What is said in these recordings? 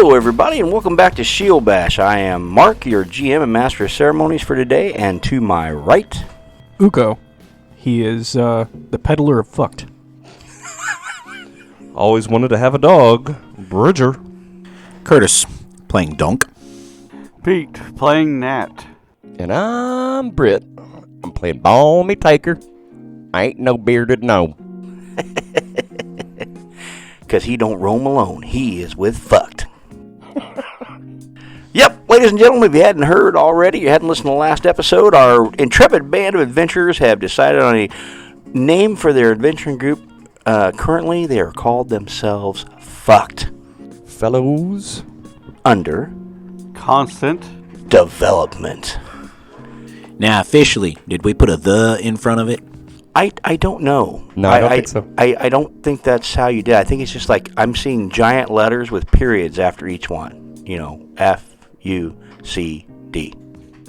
Hello, everybody, and welcome back to Shield Bash. I am Mark, your GM and Master of Ceremonies for today, and to my right... Uko. He is the peddler of fucked. Always wanted to have a dog. Bridger. Curtis, playing Donk. Pete, playing Nat. And I'm Britt. I'm playing Balmy Taker. I ain't no bearded gnome. Because he don't roam alone. He is with fucked. Yep, ladies and gentlemen, if you hadn't heard already, you hadn't listened to the last episode, our intrepid band of adventurers have decided on a name for their adventuring group. Currently, they are called themselves Fucked. Fellows. Under Constant development. Now, officially, did we put a "the" in front of it? I don't know. No, I don't think so. I don't think that's how you did. I think it's just like I'm seeing giant letters with periods after each one. You know, FUCD.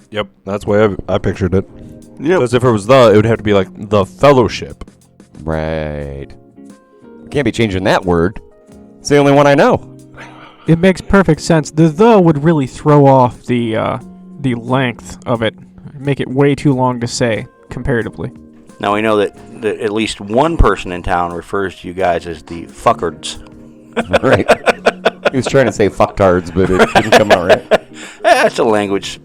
Yep, that's the way I pictured it. Yep. Because if it was it would have to be like the Fellowship. Right. Can't be changing that word. It's the only one I know. It makes perfect sense. The would really throw off the length of it. Make it way too long to say, comparatively. Now we know that at least one person in town refers to you guys as the fuckards. Right. He was trying to say fucktards, but it didn't come out right. It's a language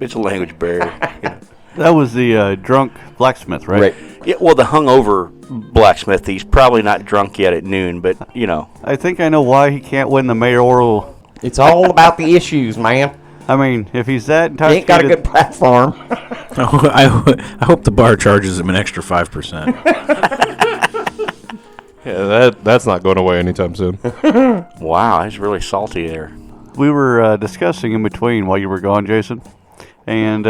barrier. You know. That was the drunk blacksmith, right? Right. Yeah, well, the hungover blacksmith, he's probably not drunk yet at noon, but, you know. I think I know why he can't win the mayoral. It's all about the issues, man. I mean, if he's that He ain't got a good platform. I hope the bar charges him an extra 5%. Yeah, that's not going away anytime soon. Wow, he's really salty there. We were discussing in between while you were gone, Jason. And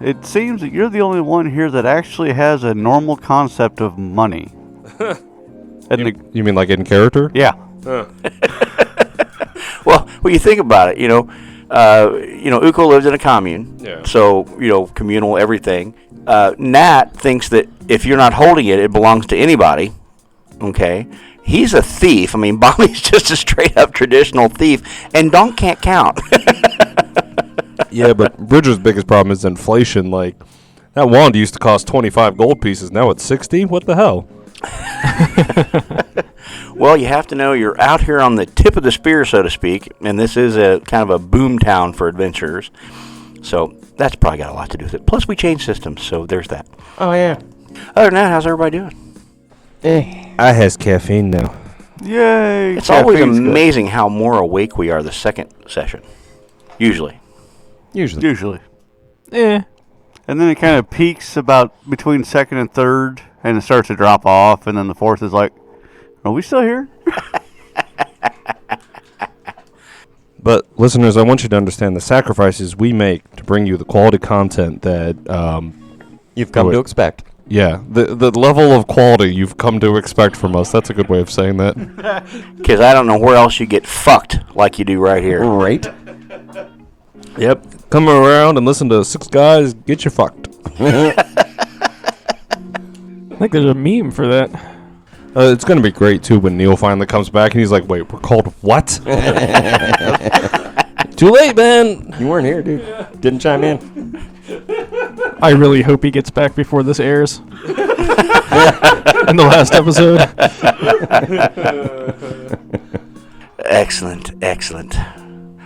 it seems that you're the only one here that actually has a normal concept of money. You mean like in character? Yeah. Well, when you think about it, Uko lives in a commune, Yeah. so, communal everything. Nat thinks that if you're not holding it, it belongs to anybody, okay? He's a thief. I mean, Bobby's just a straight-up traditional thief, and Donk can't count. Yeah, but Bridger's biggest problem is inflation. Like, that wand used to cost 25 gold pieces. Now it's 60? What the hell? Well, you have to know you're out here on the tip of the spear, so to speak, and this is a kind of a boom town for adventurers. So that's probably got a lot to do with it. Plus, we changed systems, so there's that. Oh, yeah. Other than that, how's everybody doing? I has caffeine now. Yay! It's always Caffeine's good. amazing how more awake we are the second session. Usually. Usually. Eh. And then it kind of peaks about between second and third, and it starts to drop off, and then the fourth is like, are we still here? But, listeners, I want you to understand the sacrifices we make to bring you the quality content that... You've come to expect. Yeah, the level of quality you've come to expect from us. That's a good way of saying that. Because I don't know where else you get fucked like you do right here. Right. Yep. Come around and listen to six guys get you fucked. I think there's a meme for that. It's going to be great, too, when Neil finally comes back and he's like, wait, we're called what? Too late, man. You weren't here, dude. Didn't chime in. I really hope he gets back before this airs. In the last episode. Excellent.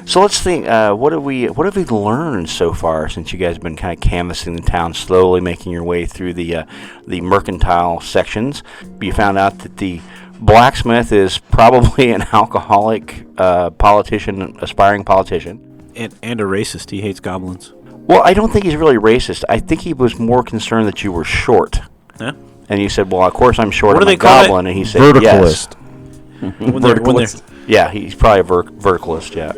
So let's think. What have we learned so far since you guys have been kind of canvassing the town, slowly making your way through the mercantile sections? You found out that the blacksmith is probably an alcoholic aspiring politician, and a racist. He hates goblins. Well, I don't think he's really racist. I think he was more concerned that you were short. Yeah. And you said, "Well, of course I'm short. What do I'm they a call goblin." it? And he said, Verticalist. "Yes." Yeah, he's probably a verticalist. Yeah.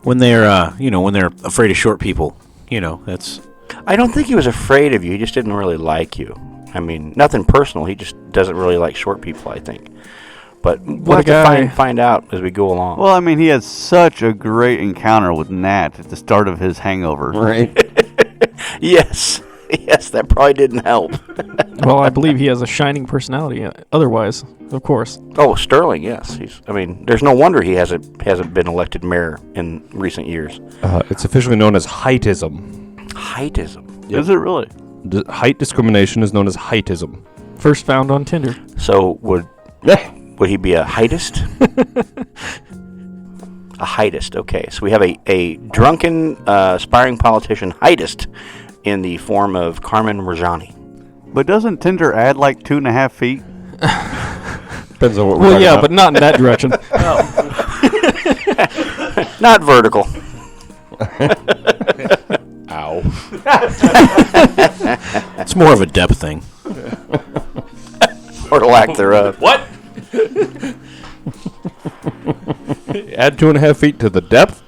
When they're when they're afraid of short people, that's. I don't think he was afraid of you. He just didn't really like you. I mean, nothing personal. He just doesn't really like short people, I think. But we'll have to find out as we go along. Well, I mean, he had such a great encounter with Nat at the start of his hangover. Right. Yes, that probably didn't help. Well, I believe he has a shining personality. Otherwise, of course. Oh, Sterling, yes. There's no wonder he hasn't been elected mayor in recent years. It's officially known as heightism. Heightism. Yep. Is it really? Height discrimination is known as heightism. First found on Tinder. So would he be a heightist? A heightist. Okay, so we have a drunken, aspiring politician heightist in the form of Carmen Rajani. But doesn't Tinder add like 2.5 feet? Depends on what we're Well, talking yeah, about. but not in that direction. Not vertical. Ow. It's more of a depth thing. Or lack thereof. What? Add 2.5 feet to the depth?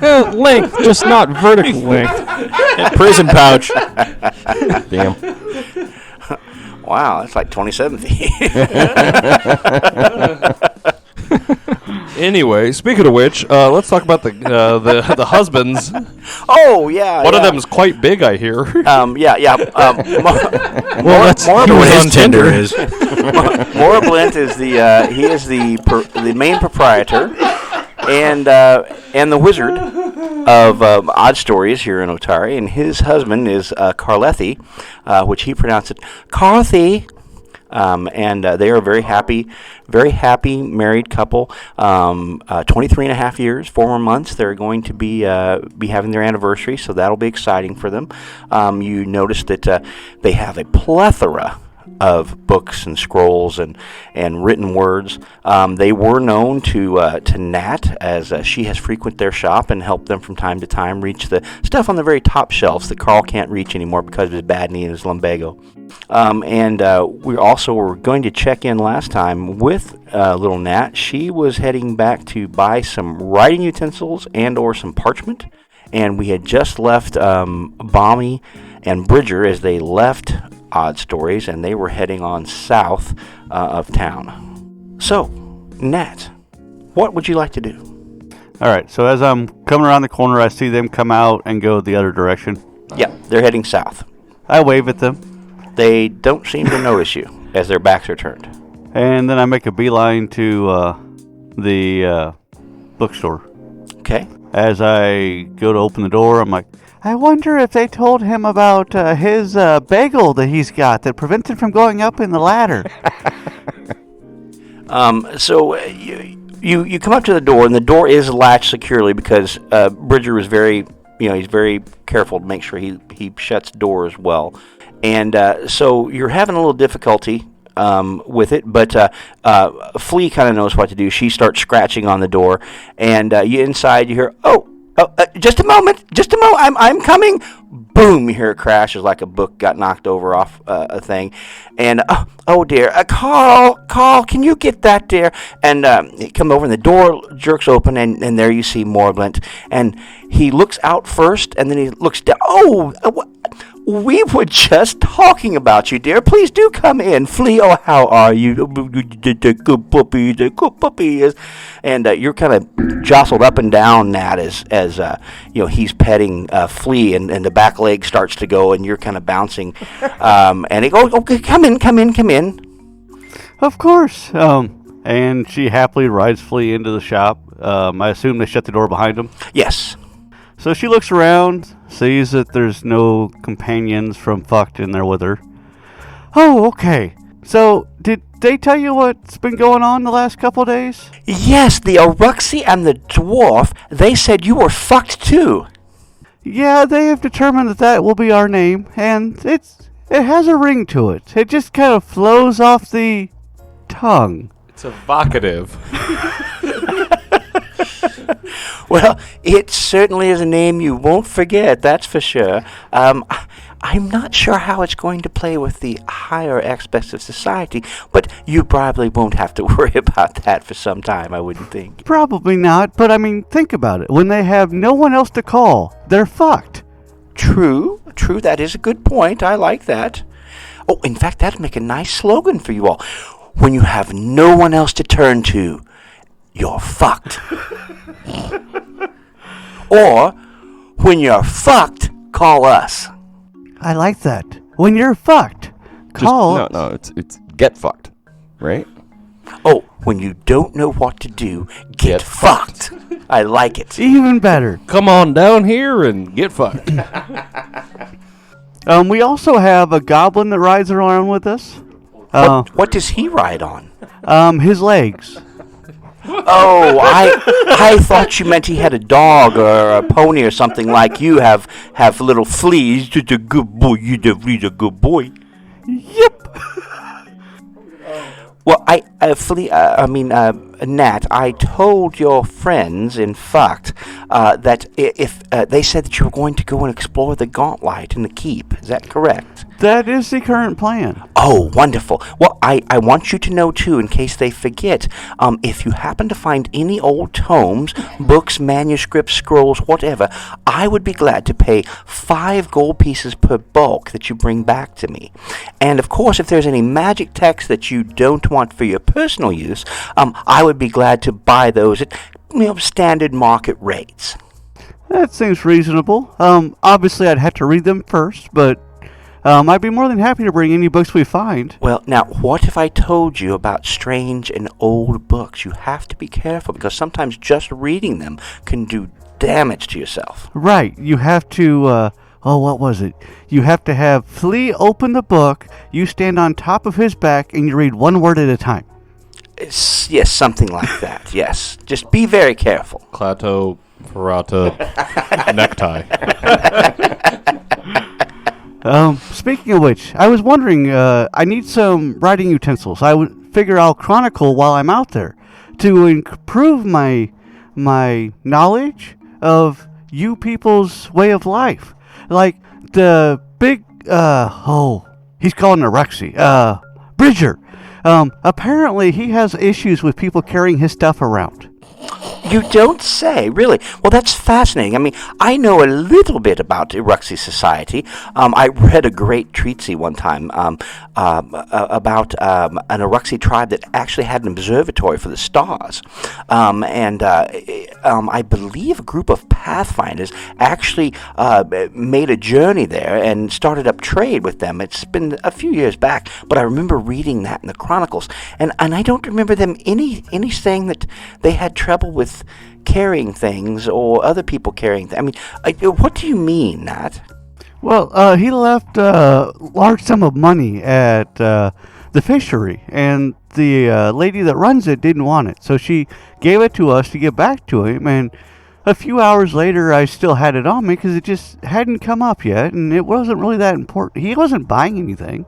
Length, just not vertical length. Prison pouch. Damn. Wow, that's like 27 feet. Anyway, speaking of which, let's talk about the husbands. Oh, yeah. One of them is quite big, I hear. Yeah. Well, that's what his Tinder is. Morblint is the main proprietor and the wizard of Odd Stories here in Otari, and his husband is Carlethy, which he pronounced it Carlethy. And they are a very happy married couple. 23 and a half years, 4 more months. They're going to be having their anniversary, so that'll be exciting for them. You notice that they have a plethora of books and scrolls and written words. They were known to Nat, as she has frequented their shop and helped them from time to time reach the stuff on the very top shelves that Carl can't reach anymore because of his bad knee and his lumbago. And we also were going to check in last time with little Nat. She was heading back to buy some writing utensils and or some parchment. And we had just left Bommy and Bridger as they left Odd Stories, and they were heading on south of town. So, Nat, what would you like to do? All right, so as I'm coming around the corner, I see them come out and go the other direction. Yeah, they're heading south. I wave at them, They don't seem to notice you as their backs are turned. and then I make a beeline to the bookstore. Okay. As I go to open the door, I'm like, I wonder if they told him about his bagel that he's got that prevents him from going up in the ladder. So you come up to the door, and the door is latched securely because Bridger is he's very careful to make sure he shuts doors well. And so you're having a little difficulty with it, but Flea kind of knows what to do. She starts scratching on the door, and inside you hear, just a moment, I'm coming. Boom, you hear a crash as like a book got knocked over off a thing. And, oh dear, Carl, can you get that, dear? And he comes over and the door jerks open, and there you see Morblint. And he looks out first, and then he looks down. We were just talking about you, dear. Please do come in. Flea, how are you? The good puppy. And you're kind of jostled up and down, Nat, as he's petting Flea, and the back leg starts to go, and you're kind of bouncing. And he goes, okay, come in. Of course. And she happily rides Flea into the shop. I assume they shut the door behind him. Yes. So she looks around, sees that there's no companions from FUCD in there with her. Oh, okay. So, did they tell you what's been going on the last couple of days? Yes, the Uruxi and the dwarf, they said you were fucked too. Yeah, they have determined that will be our name, and it has a ring to it. It just kind of flows off the tongue. It's evocative. Well, it certainly is a name you won't forget, that's for sure. I'm not sure how it's going to play with the higher aspects of society, but you probably won't have to worry about that for some time, I wouldn't think. Probably not, but I mean, think about it. When they have no one else to call, they're fucked. True, that is a good point. I like that. Oh, in fact, that'd make a nice slogan for you all. When you have no one else to turn to, you're fucked. Or, when you're fucked, call us. I like that. when you're fucked, call. No, it's get fucked, right? Oh, when you don't know what to do, get fucked. I like it. Even better. Come on down here and get fucked. We also have a goblin that rides around with us. What does he ride on? His legs. Oh, I thought you meant he had a dog or a pony or something like you have little fleas. You're a good boy. You're a good boy. Yep. Well, Nat, I told your friends, in fact, that if they said that you were going to go and explore the Gauntlet and the Keep. Is that correct? That is the current plan. Oh, wonderful. Well, I want you to know, too, in case they forget, if you happen to find any old tomes, books, manuscripts, scrolls, whatever, I would be glad to pay 5 gold pieces per bulk that you bring back to me. And, of course, if there's any magic text that you don't want for your personal use, I would be glad to buy those at standard market rates. That seems reasonable. Obviously, I'd have to read them first, but I'd be more than happy to bring any books we find. Well, now, what if I told you about strange and old books? You have to be careful, because sometimes just reading them can do damage to yourself. Right. You have to, what was it? You have to have Flea open the book, you stand on top of his back, and you read one word at a time. Yes, something like that, yes. Just be very careful. Clato, Parata, necktie. Speaking of which, I was wondering, I need some writing utensils. I would figure I'll chronicle while I'm out there to improve my knowledge of you people's way of life. Like the big, he's called an Orexy, Bridger. Apparently he has issues with people carrying his stuff around. You don't say, really? Well, that's fascinating. I mean, I know a little bit about Uruxi Society. I read a great treatise one time about an Uruxi tribe that actually had an observatory for the stars. I believe a group of Pathfinders actually made a journey there and started up trade with them. It's been a few years back, but I remember reading that in the chronicles. And I don't remember them any saying that they had trouble with carrying things or other people carrying things. I mean, what do you mean, Nat? Well, he left a large sum of money at the fishery, and the lady that runs it didn't want it, so she gave it to us to give back to him, and a few hours later I still had it on me because it just hadn't come up yet, and it wasn't really that important. He wasn't buying anything,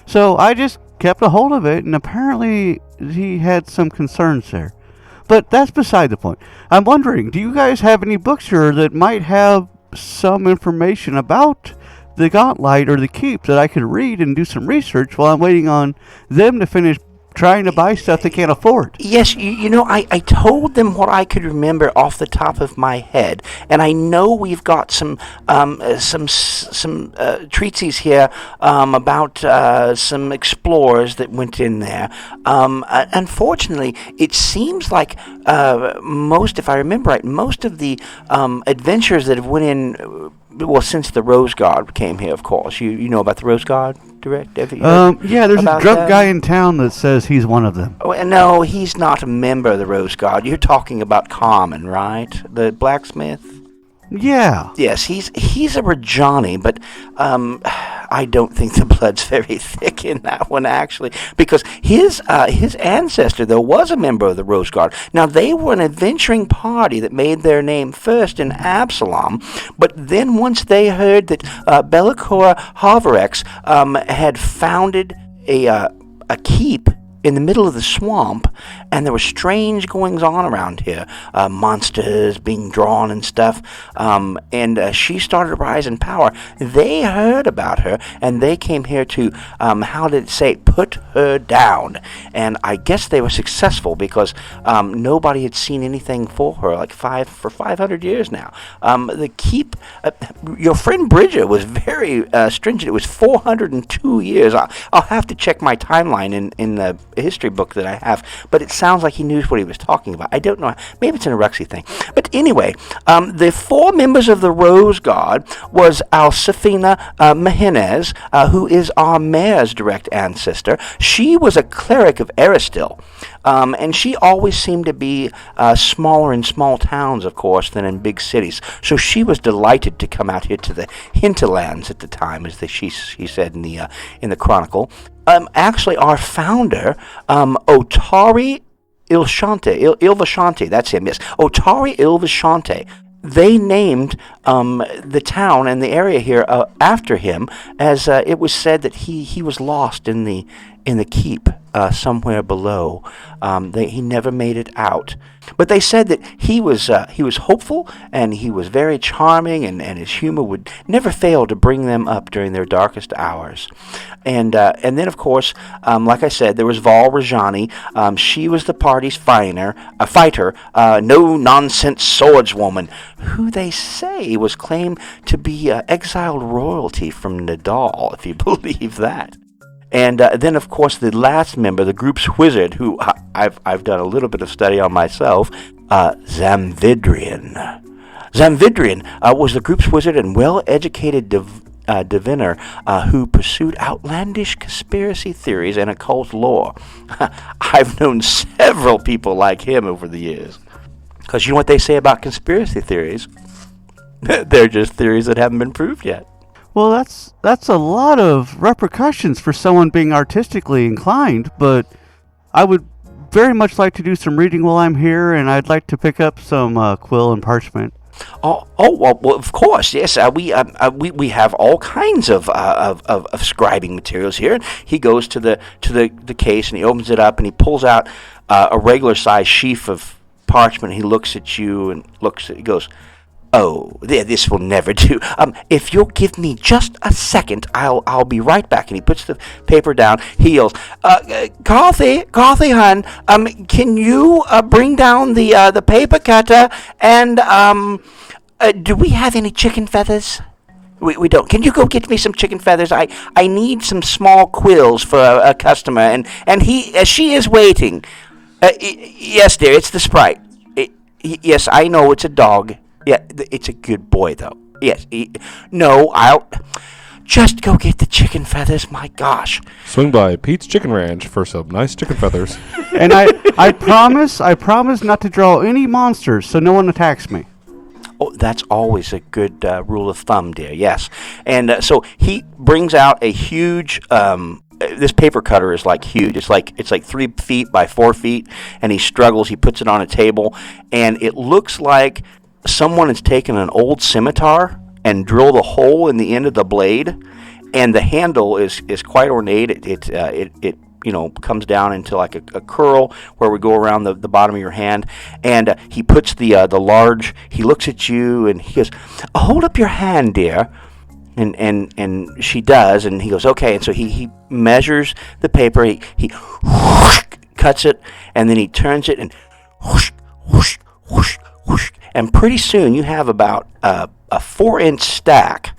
so I just kept a hold of it, and apparently he had some concerns there. But that's beside the point. I'm wondering, do you guys have any books here that might have some information about the Gauntlet or the Keep that I could read and do some research while I'm waiting on them to finish trying to buy stuff they can't afford? Yes, I told them what I could remember off the top of my head, and I know we've got some treatises here about some explorers that went in there. Unfortunately, it seems like if I remember right, most of the adventurers that have went in. Well, since the Rose Guard came here, of course. You know about the Rose Guard, direct? Yeah, there's a drunk guy in town that says he's one of them. Oh, no, he's not a member of the Rose Guard. You're talking about Carmen, right? The blacksmith? Yeah. Yes, he's a Rajani, but I don't think the blood's very thick in that one, actually, because his ancestor, though, was a member of the Rose Guard. Now, they were an adventuring party that made their name first in Absalom, but then once they heard that Bellicor Harvarex had founded a keep in the middle of the swamp, and there were strange goings on around here, monsters being drawn and stuff, and she started to rise in power. They heard about her, and they came here to, put her down. And I guess they were successful because nobody had seen anything for her for 500 years now. The keep, your friend Bridger was very stringent. It was 402 years. I'll have to check my timeline in the history book that I have, but it sounds like he knew what he was talking about. I don't know. Maybe it's an Eruxi thing. But anyway, the 4 members of the Rose Guard was Alcifina Mehinez, who is our mayor's direct ancestor. She was a cleric of Aristil, and she always seemed to be smaller in small towns, of course, than in big cities. So she was delighted to come out here to the hinterlands at the time, as she said in the chronicle. Actually, our founder, Otari Ilvashante, that's him, yes. Otari Ilvashante. They named the town and the area here after him, as it was said that he was lost in the keep somewhere below. He never made it out. But they said that he was hopeful, and he was very charming, and his humor would never fail to bring them up during their darkest hours. And then, of course, like I said, there was Val Rajani. She was the party's fighter, no-nonsense swordswoman, who they say was claimed to be exiled royalty from Nadal, if you believe that. And then, of course, the last member, the group's wizard, who I've done a little bit of study on myself, Zamvidrian. Zamvidrian was the group's wizard and well-educated diviner who pursued outlandish conspiracy theories and occult lore. I've known several people like him over the years. Because you know what they say about conspiracy theories? They're just theories that haven't been proved yet. Well, that's a lot of repercussions for someone being artistically inclined, but I would very much like to do some reading while I'm here, and I'd like to pick up some quill and parchment. Well, of course, yes. We have all kinds of scribing materials here. He goes to the case, and he opens it up, and he pulls out a regular size sheaf of parchment. He looks at you and he goes, "Oh, this will never do. If you'll give me just a second, I'll be right back." And he puts the paper down. He yells, "Carthy, hon, can you bring down the paper cutter? And do we have any chicken feathers?" We don't. Can you go get me some chicken feathers? I need some small quills for a customer, and she is waiting. Yes, dear, it's the Sprite. Yes, I know it's a dog. Yeah, it's a good boy, though. Yes. No, I'll just go get the chicken feathers. My gosh. Swing by Pete's Chicken Ranch for some nice chicken feathers. And I promise not to draw any monsters so no one attacks me. Oh, that's always a good rule of thumb, dear. Yes. And so he brings out a huge. This paper cutter is like huge. It's like 3 feet by 4 feet, and he struggles. He puts it on a table, and it looks like someone has taken an old scimitar and drilled a hole in the end of the blade, and the handle is quite ornate. It comes down into like a curl where we go around the bottom of your hand, and he puts the large. He looks at you and he goes, "Hold up your hand, dear." And she does, and he goes, "Okay." And so he measures the paper. He cuts it, and then he turns it and whoosh, whoosh, whoosh, whoosh. And pretty soon you have about a 4-inch stack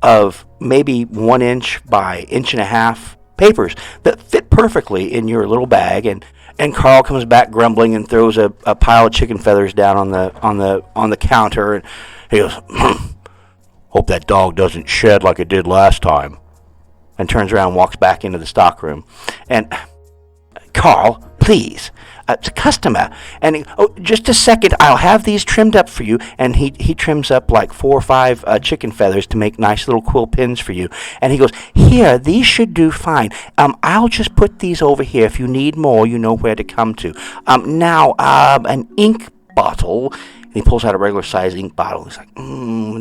of maybe 1 inch by 1.5 inch papers that fit perfectly in your little bag. And Carl comes back grumbling and throws a pile of chicken feathers down on the counter, and he goes, "Hope that dog doesn't shed like it did last time," and turns around and walks back into the stockroom. And "Carl, please, it's a customer." And just a second, I'll have these trimmed up for you. And he trims up like 4 or 5 chicken feathers to make nice little quill pins for you. And he goes, "Here, these should do fine. I'll just put these over here. If you need more, you know where to come to. Now, an ink bottle." And he pulls out a regular size ink bottle. He's like,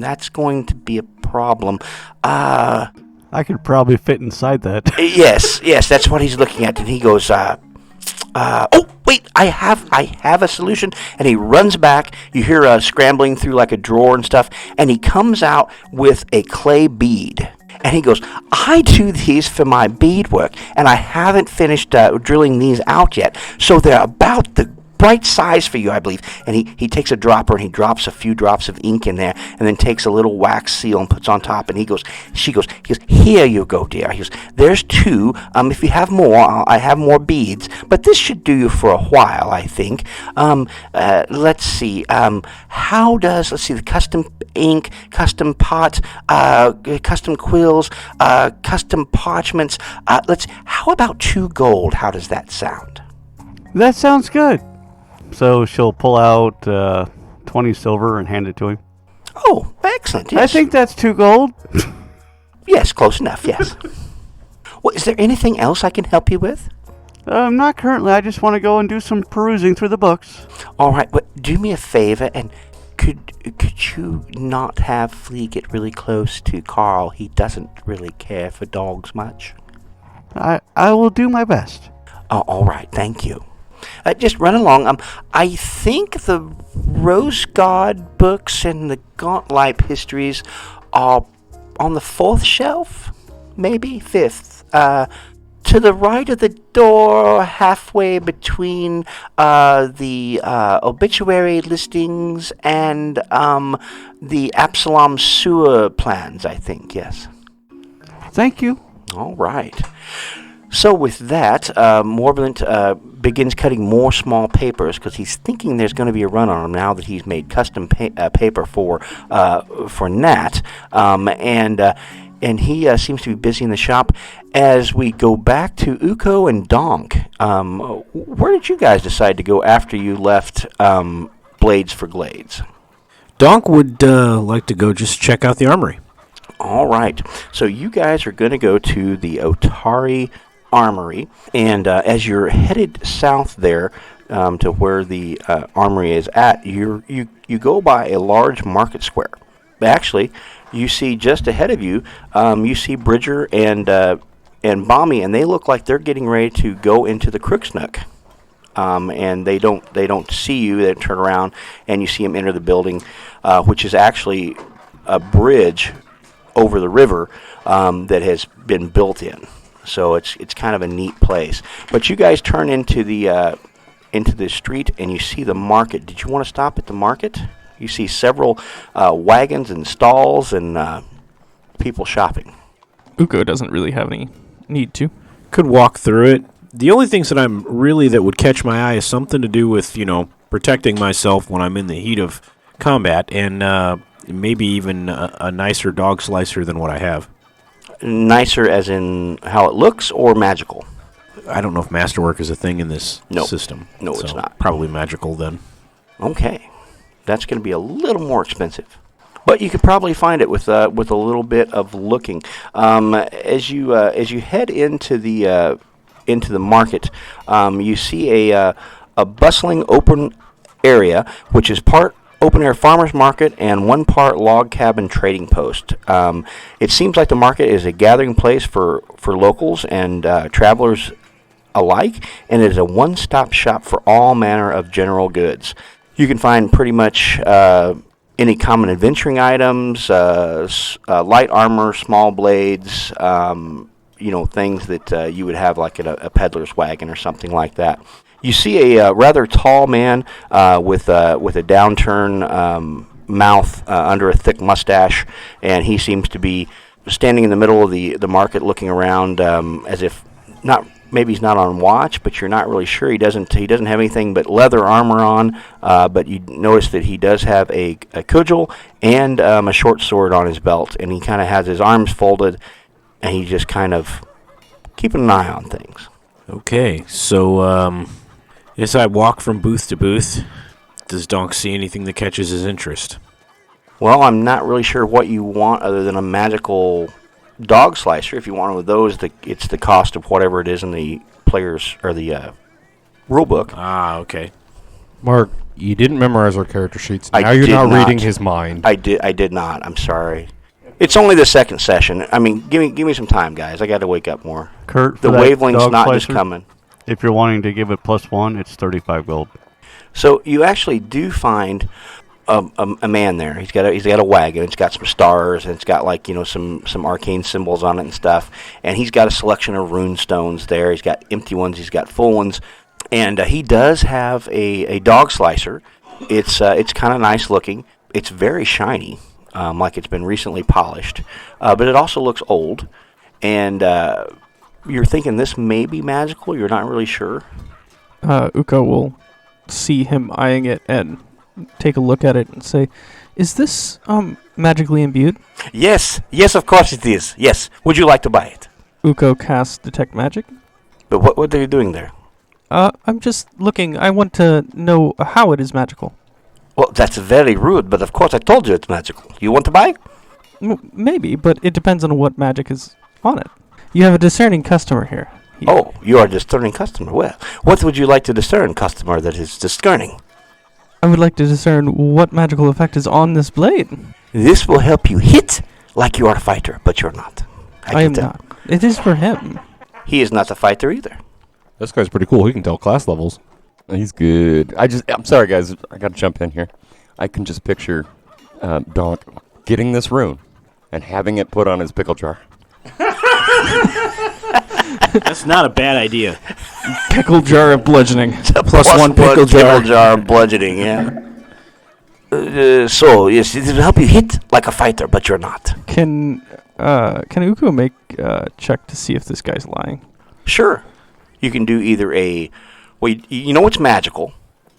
"That's going to be a problem. I could probably fit inside that. Yes, that's what he's looking at." And he goes, "Oh, wait, I have a solution." And he runs back. You hear scrambling through like a drawer and stuff. And he comes out with a clay bead. And he goes, "I do these for my beadwork, and I haven't finished drilling these out yet. So they're about the bright size for you, I believe. And he takes a dropper and he drops a few drops of ink in there, and then takes a little wax seal and puts on top. And he goes, here you go, dear. He goes, there's 2. If you have more, I have more beads, but this should do you for a while, I think. Let's see. Let's see, the custom ink, custom pot, custom quills, custom parchments. How about 2 gold? How does that sound? That sounds good. So she'll pull out 20 silver and hand it to him. Oh, excellent. Yes. I think that's 2 gold. Yes, close enough, yes. Well, is there anything else I can help you with? Not currently. I just want to go and do some perusing through the books. All right, but do me a favor, and could you not have Flea get really close to Carl? He doesn't really care for dogs much. I will do my best. Oh, all right, thank you. Just run along. I think the Rose God books and the Gauntlight histories are on the 4th shelf, maybe 5th. To the right of the door, halfway between the obituary listings and the Absalom sewer plans, I think, yes. Thank you. All right. So with that, Morbilant begins cutting more small papers because he's thinking there's going to be a run on him now that he's made custom paper for Nat, and he seems to be busy in the shop. As we go back to Uko and Donk, where did you guys decide to go after you left Blades for Glades? Donk would like to go just check out the armory. All right. So you guys are going to go to the Otari Armory, and as you're headed south there to where the armory is at, you go by a large market square. Actually, you see just ahead of you, you see Bridger and Bommy, and they look like they're getting ready to go into the Crooksnook. And they don't see you. They turn around, and you see them enter the building, which is actually a bridge over the river that has been built in. So it's kind of a neat place. But you guys turn into the street, and you see the market. Did you want to stop at the market? You see several wagons and stalls and people shopping. Uko doesn't really have any need to. Could walk through it. The only things that would catch my eye is something to do with, protecting myself when I'm in the heat of combat, and maybe even a nicer dog slicer than what I have. Nicer as in how it looks, or magical? I don't know if masterwork is a thing in this system. No, it's not. Probably magical then. Okay. That's going to be a little more expensive. But you could probably find it with a little bit of looking. As you head into the market, you see a bustling open area, which is part open air farmers market and 1 part log cabin trading post. It seems like the market is a gathering place for locals and travelers alike, and it is a one-stop shop for all manner of general goods. You can find pretty much any common adventuring items, light armor, small blades, things that you would have like at a peddler's wagon or something like that. You see a rather tall man with a downturn mouth under a thick mustache, and he seems to be standing in the middle of the market looking around as if maybe he's not on watch, but you're not really sure. He doesn't have anything but leather armor on, but you notice that he does have a cudgel and a short sword on his belt, and he kind of has his arms folded, and he's just kind of keeping an eye on things. Okay, so as I walk from booth to booth, does Donk see anything that catches his interest? Well, I'm not really sure what you want other than a magical dog slicer. If you want one of those, it's the cost of whatever it is in the players or the rule book. Ah, okay. Mark, you didn't memorize our character sheets. I Now you're did not not. reading his mind. I did not. I'm sorry. It's only the second session. I mean, give me some time, guys. I got to wake up more. Kurt, The for that wavelength's dog not just slicer, coming. If you're wanting to give it +1, it's 35 gold. So you actually do find a man there. He's got a wagon. It's got some stars, and it's got some arcane symbols on it and stuff. And he's got a selection of rune stones there. He's got empty ones. He's got full ones. And he does have a dog slicer. It's kind of nice looking. It's very shiny, like it's been recently polished. But it also looks old. And you're thinking this may be magical. You're not really sure. Uko will see him eyeing it and take a look at it and say, "Is this magically imbued?" Yes, of course it is. Yes. Would you like to buy it? Uko casts Detect Magic. But what are you doing there? I'm just looking. I want to know how it is magical. Well, that's very rude, but of course I told you it's magical. You want to buy? Maybe, but it depends on what magic is on it. You have a discerning customer here. Oh, you are a discerning customer. Well, what would you like to discern, customer, that is discerning? I would like to discern what magical effect is on this blade. This will help you hit like you are a fighter, but you're not. I am not. It is for him. He is not a fighter either. This guy's pretty cool. He can tell class levels. He's good. I'm sorry, guys. I got to jump in here. I can just picture Donk getting this rune and having it put on his pickle jar. That's not a bad idea. Pickle jar of bludgeoning. Plus one pickle jar. Of bludgeoning, yeah. So, yes, it will help you hit like a fighter, but you're not. Can Uko make a check to see if this guy's lying? Sure. You can do either well, you know it's magical,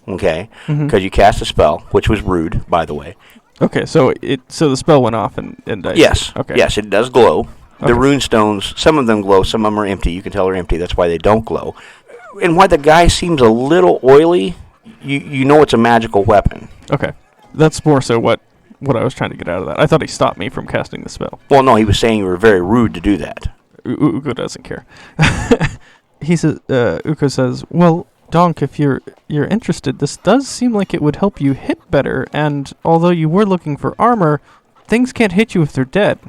okay? Because you cast a spell, which was rude, by the way. Okay, so the spell went off and Yes. Okay. Yes, it does glow. The Okay. rune stones, some of them glow, some of them are empty. You can tell they're empty. That's why they don't glow. And why the guy seems a little oily, you know it's a magical weapon. Okay. That's more so what I was trying to get out of that. I thought he stopped me from casting the spell. Well, no, he was saying you were very rude to do that. Uko doesn't care. He says, Uko says, "Well, Donk, if you're interested, this does seem like it would help you hit better. And although you were looking for armor, things can't hit you if they're dead."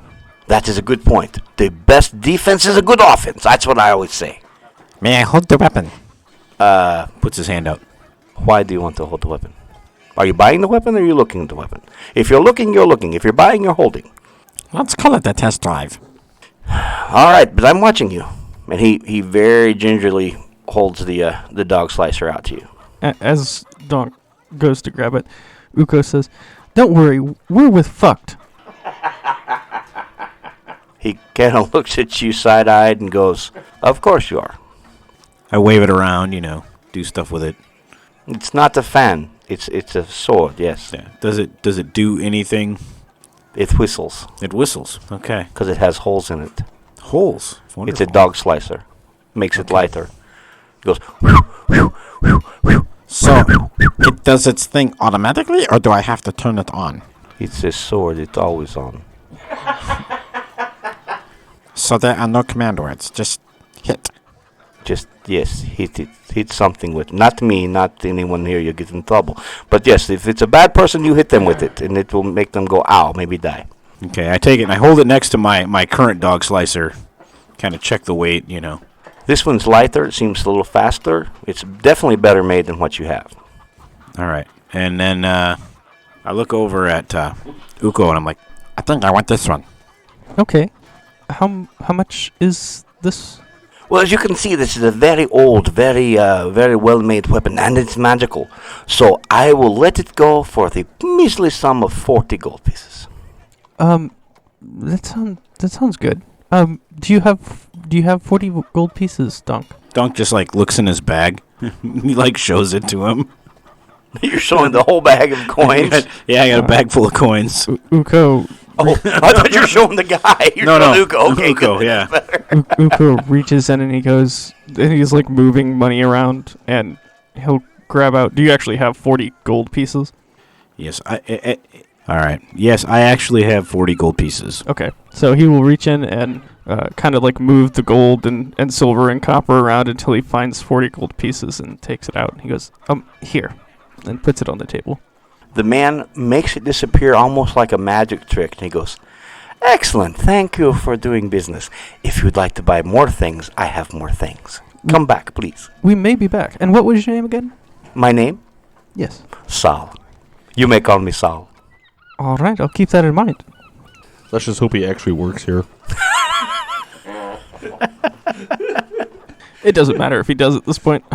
That is a good point. The best defense is a good offense. That's what I always say. May I hold the weapon? Puts his hand out. Why do you want to hold the weapon? Are you buying the weapon or are you looking at the weapon? If you're looking, you're looking. If you're buying, you're holding. Let's call it a test drive. All right, but I'm watching you. And he very gingerly holds the dog slicer out to you. As Donk goes to grab it, Uko says, "Don't worry, we're with fucked." He kind of looks at you side-eyed and goes, "Of course you are." I wave it around, do stuff with it. It's not a fan. It's a sword, yes. Yeah. Does it do anything? It whistles It whistles. Okay. because it has holes in it. Holes. It's Wonderful. a dog slicer. Makes it lighter. It goes, So, it does its thing automatically, or do I have to turn it on? it's a sword. It's always on. So there are no command words, just hit. Just, yes, hit it. Hit something with it. Not me, not anyone here. You get in trouble. But yes, if it's a bad person, you hit them with it. And it will make them go, ow, maybe die. Okay, I take it and I hold it next to my current dog slicer. Kind of check the weight, This one's lighter. It seems a little faster. It's definitely better made than what you have. All right. And then I look over at Uko and I'm like, I think I want this one. Okay. How much is this? Well, as you can see, this is a very old, very well-made weapon, and it's magical. So I will let it go for the measly sum of 40 gold pieces. That sounds good. Do you have 40 gold pieces, Donk? Donk just looks in his bag. He shows it to him. You're showing the whole bag of coins. Yeah, I got a bag full of coins. Uko Oh, I thought you were showing the guy. You're showing Uko. Okay, Uko, good. yeah. Uko reaches in and he's moving money around and he'll grab out. Do you actually have 40 gold pieces? Yes, all right. Yes, I actually have 40 gold pieces. Okay, so he will reach in and kind of move the gold and silver and copper around until he finds 40 gold pieces and takes it out. He goes, here, and puts it on the table. The man makes it disappear almost like a magic trick, and he goes, "Excellent, thank you for doing business. If you'd like to buy more things, I have more things. Come back, please." We may be back. And what was your name again? My name? Yes. Sal. You may call me Sal. All right, I'll keep that in mind. Let's just hope he actually works here. It doesn't matter if he does at this point.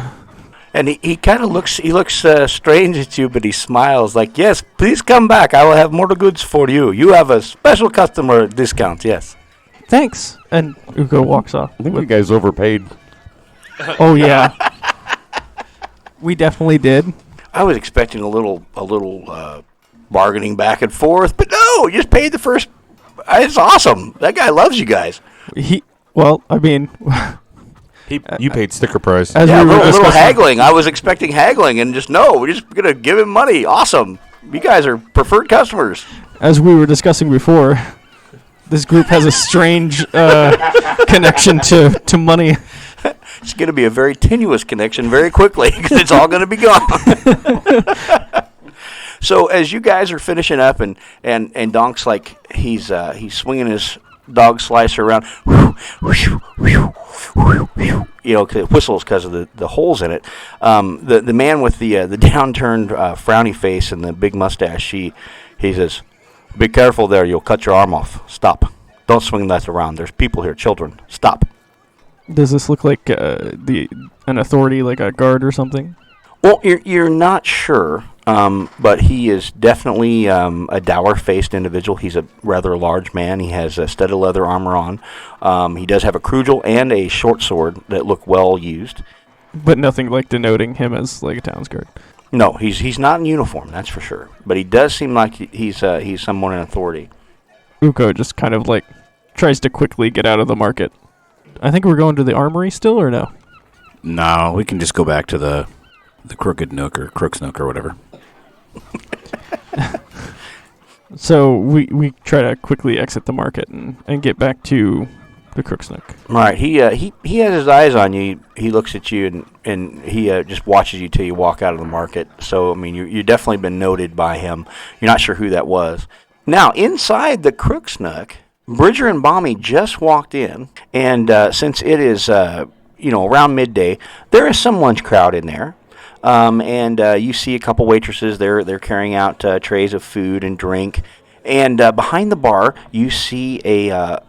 And he kind of looks strange at you, but he smiles like, yes, please come back. I will have more goods for you. You have a special customer discount, yes. Thanks. And Uko walks off. I think you guys overpaid. Oh, yeah. We definitely did. I was expecting a little bargaining back and forth, but no, you just paid the first. It's awesome. That guy loves you guys. You paid sticker price. As Yeah, we a were little discussing, haggling. I was expecting haggling, and just no, we're just gonna give him money. Awesome. You guys are preferred customers. as we were discussing before, this group has a strange connection to money. It's gonna be a very tenuous connection very quickly because it's all gonna be gone. So as you guys are finishing up, and Donk's like he's swinging his dog slicer around, you know, 'cause it whistles because of the holes in it. The man with the downturned frowny face and the big mustache, he says, "Be careful there! You'll cut your arm off. Stop! Don't swing that around. There's people here, children. Stop!" Does this look like an authority, like a guard or something? Well, you're not sure, but he is definitely a dour-faced individual. He's a rather large man. He has a studded leather armor on. He does have a cudgel and a short sword that look well used. But nothing like denoting him as like a town's guard. No, he's not in uniform, that's for sure. But he does seem like he's someone in authority. Uko just kind of like tries to quickly get out of the market. I think we're going to the armory still, or no? No, we can just go back to the Crooked Nook or Crook's Nook or whatever. So we try to quickly exit the market and get back to the Crook's Nook. All right, he has his eyes on you. He looks at you and he just watches you till you walk out of the market. So I mean, you've definitely been noted by him. You're not sure who that was. Now inside the Crook's Nook, Bridger and Bommy just walked in, and since it is around midday, there is some lunch crowd in there. And you see a couple waitresses. They're carrying out trays of food and drink. And behind the bar, you see a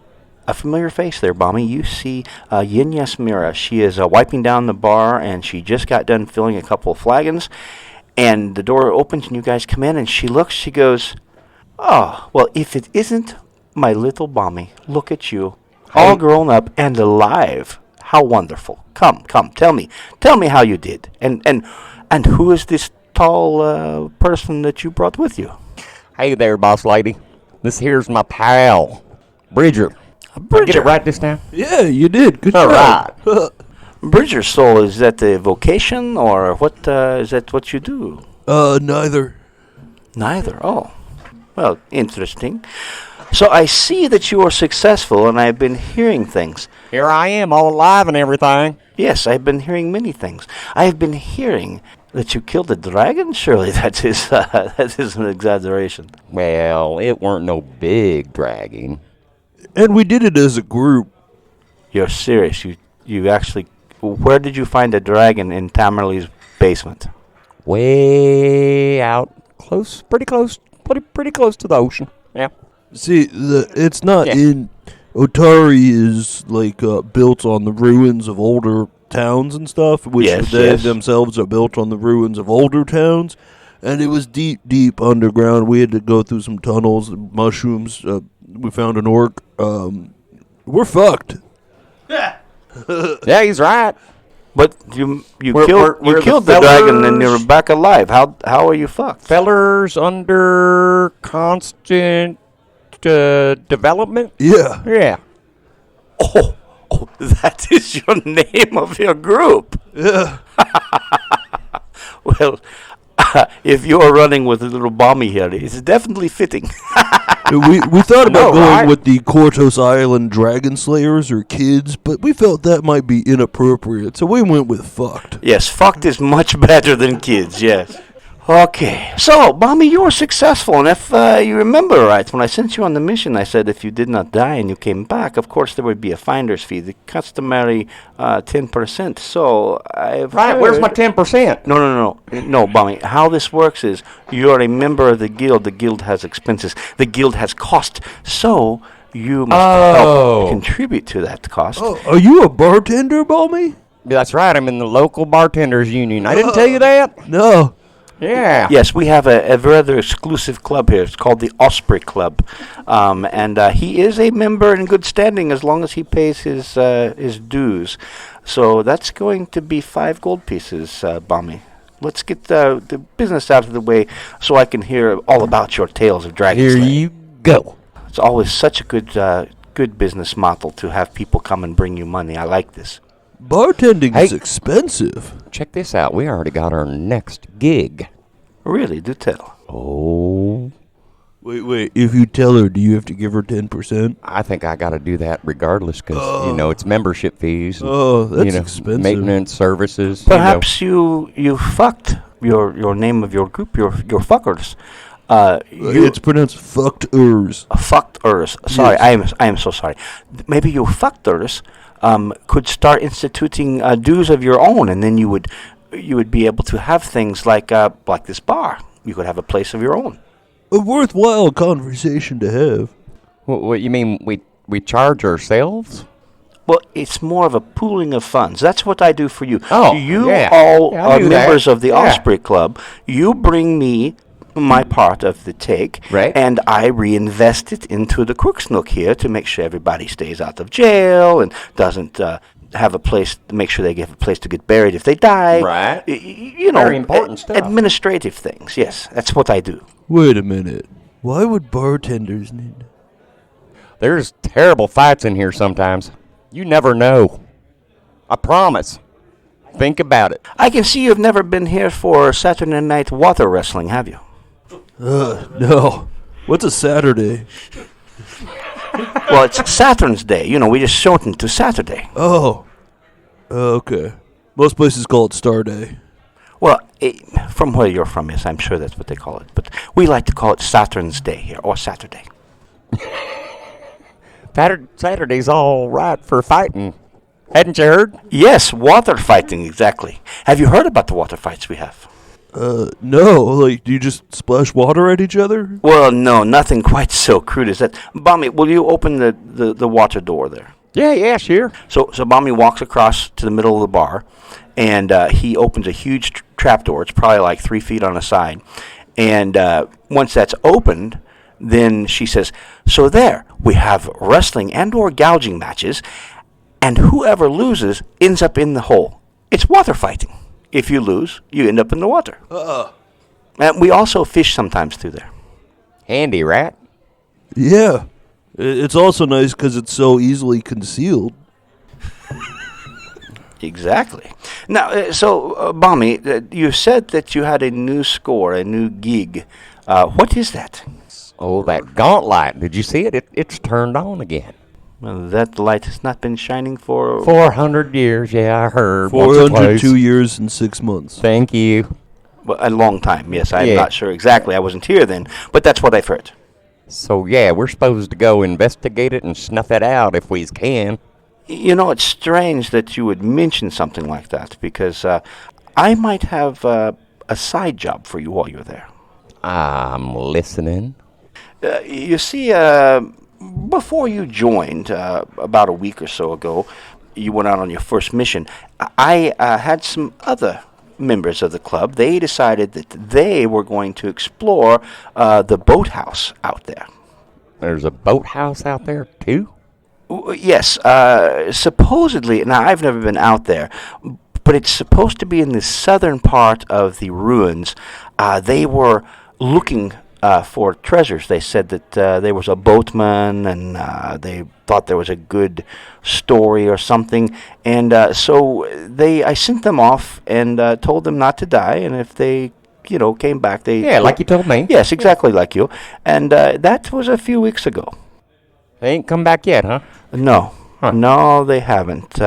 familiar face there, Bommy. You see Yin Yasmira. She is wiping down the bar, and she just got done filling a couple of flagons. And the door opens, and you guys come in, and she looks. She goes, "Oh, well, if it isn't my little Bommy, look at you, all grown up and alive. How wonderful! Come, tell me how you did. And who is this tall person that you brought with you?" Hey there, boss lady. This here's my pal, Bridger. Did I get it right this time? Yeah, you did. Good All job. right. Bridger Soul, is that the vocation, or what? Is that what you do? Neither. Neither. Oh, well, interesting. So I see that you are successful, and I've been hearing things. Here I am, all alive and everything. Yes, I've been hearing many things. I have been hearing that you killed a dragon. Surely that is an exaggeration. Well, it weren't no big dragging. And we did it as a group. You're serious? You actually? Where did you find a dragon in Tamerly's basement? Way out, pretty close to the ocean. Yeah. See, it's not Yeah. in... Otari is, built on the ruins of older towns and stuff, which they themselves are built on the ruins of older towns. And it was deep, deep underground. We had to go through some tunnels and mushrooms. We found an orc. We're fucked. Yeah, he's right. But you We're killed the the dragon and fellers. you're back alive. How are you fucked? Fellers under constant development? Yeah. Yeah. Oh, that is your name of your group. Yeah. Well, if you're running with a little Bommy here, it's definitely fitting. We thought about No, going right? with the Kortos Island Dragon Slayers or kids, but we felt that might be inappropriate, so we went with fucked. Yes, fucked is much better than kids, yes. Okay, so, Bommy, you were successful, and if you remember right, when I sent you on the mission, I said if you did not die and you came back, of course there would be a finder's fee, the customary 10%, so I've Right, where's my heard- 10%? No, Bommy. How this works is you're a member of the guild. The guild has expenses. The guild has cost. So you must help contribute to that cost. Oh, are you a bartender, Balmy? That's right. I'm in the local bartenders union. I didn't tell you that. No. Yeah. Yes, we have a rather exclusive club here. It's called the Osprey Club, and he is a member in good standing as long as he pays his dues. So that's going to be 5 gold pieces, Bommy. Let's get the business out of the way so I can hear all about your tales of dragon Here slaying. you go. It's always such a good business model to have people come and bring you money. I like this. Bartending is Hey. expensive. Check this out. We already got our next gig. Really, do tell. Oh, Wait. If you tell her, do you have to give her 10%? I think I got to do that regardless because, you know, it's membership fees. And, Oh, that's you know, expensive. maintenance services. Perhaps you fucked your name of your group, your fuckers. It's pronounced fucked-ers. Fuckers. Sorry, Yes. I am so sorry. Maybe you fuckers could start instituting dues of your own, and then you would be able to have things like this bar. You could have a place of your own. A worthwhile conversation to have. What you mean? We charge ourselves? Well, it's more of a pooling of funds. That's what I do for you. Oh, You yeah. all Yeah, I'll are do that. members of the Yeah. Osprey Club. You bring me my part of the take, Right. and I reinvest it into the Crook's Nook here to make sure everybody stays out of jail and doesn't have a place, make sure they have a place to get buried if they die. Right. You know, Very important stuff. administrative things. Yes, that's what I do. Wait a minute. Why would bartenders need... There's terrible fights in here sometimes. You never know. I promise. Think about it. I can see you've never been here for Saturday night water wrestling, have you? No. What's a Saturday? Well, it's Saturn's Day. You know, we just shortened to Saturday. Oh. Okay. Most places call it Star Day. Well, from where you're from, yes, I'm sure that's what they call it. But we like to call it Saturn's Day here, or Saturday. Saturday's all right for fighting. Hadn't you heard? Yes, water fighting, exactly. Have you heard about the water fights we have? No. Like, do you just splash water at each other? Well, no, nothing quite so crude as that. Bommy, will you open the water door there? Yeah, sure. So Bommy walks across to the middle of the bar, and he opens a huge trapdoor. It's probably like 3 feet on a side. And once that's opened, then she says, so there, we have wrestling and or gouging matches, and whoever loses ends up in the hole. It's water fighting. If you lose, you end up in the water. And we also fish sometimes through there. Handy, right? Yeah. It's also nice because it's so easily concealed. Exactly. Now, Bommy, you said that you had a new score, a new gig. What is that? Oh, that gauntlet. Did you see it? It's turned on again. Well, that light has not been shining for... 400 years, yeah, I heard. once or 402 twice. years and 6 months. Thank you. Well, a long time, yes. I'm Yeah. not sure exactly. I wasn't here then, but that's what I've heard. So, yeah, we're supposed to go investigate it and snuff it out if we can. You know, it's strange that you would mention something like that, because I might have a side job for you while you're there. I'm listening. You see, before you joined, about a week or so ago, you went out on your first mission. I had some other members of the club. They decided that they were going to explore the boathouse out there. There's a boathouse out there, too? Yes, supposedly, now I've never been out there, but it's supposed to be in the southern part of the ruins. They were looking for treasures. They said that there was a boatman, and they thought there was a good story or something. And so I sent them off and told them not to die, and if they came back, Yeah, like you told me. Yes, exactly like you. And that was a few weeks ago. They ain't come back yet, huh? No, Huh. no, they haven't.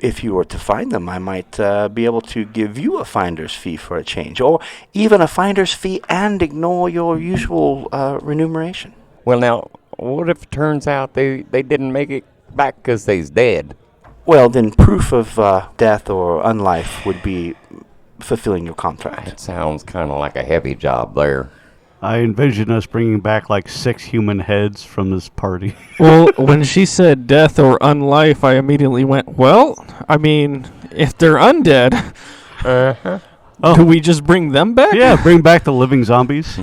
If you were to find them, I might be able to give you a finder's fee for a change, or even a finder's fee and ignore your usual remuneration. Well, now, what if it turns out they didn't make it back because they's dead? Well, then proof of death or unlife would be fulfilling your contract. That sounds kind of like a heavy job there. I envision us bringing back like 6 human heads from this party. Well, when she said death or unlife, I immediately went, well, I mean, if they're undead, do we just bring them back? Yeah, bring back the living zombies.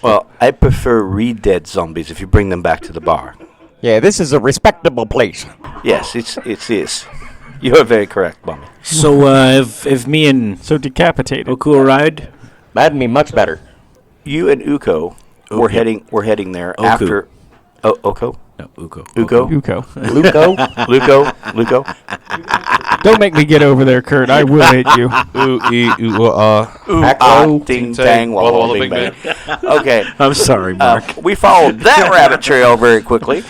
Well, I prefer re-dead zombies if you bring them back to the bar. Yeah, this is a respectable place. Yes, it is. You are very correct, Bummy. So, if me and So decapitated. Oku ride, That'd be much better. You and Uko were heading there Oku. after. Oh, Oko? no, Uko. Uko? Uko. Luco? Don't make me get over there, Kurt. I will hit you. Ding, dang, walla, walla, bing, bang. Okay. I'm sorry, Mark. We followed that rabbit trail very quickly.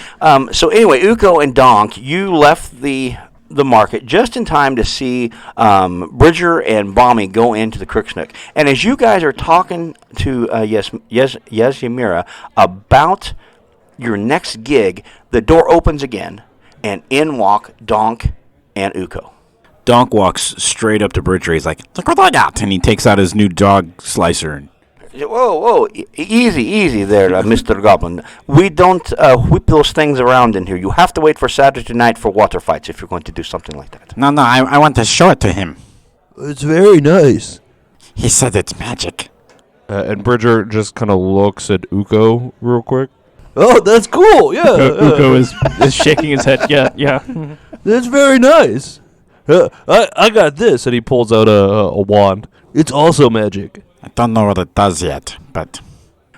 So anyway, Uko and Donk, you left the market just in time to see Bridger and Bommy go into the Crooksnook. And as you guys are talking to Yamira about your next gig, the door opens again, and in walk Donk and Uko. Donk walks straight up to Bridger. He's like, look what I got. And he takes out his new dog slicer. And Whoa, easy there, Mr. Goblin. We don't whip those things around in here. You have to wait for Saturday night for water fights if you're going to do something like that. No, I want to show it to him. It's very nice. He said it's magic. And Bridger just kind of looks at Uko real quick. Oh, that's cool. Yeah. Uko is shaking his head. Yeah. That's very nice. I got this. And he pulls out a wand. It's also magic. I don't know what it does yet, but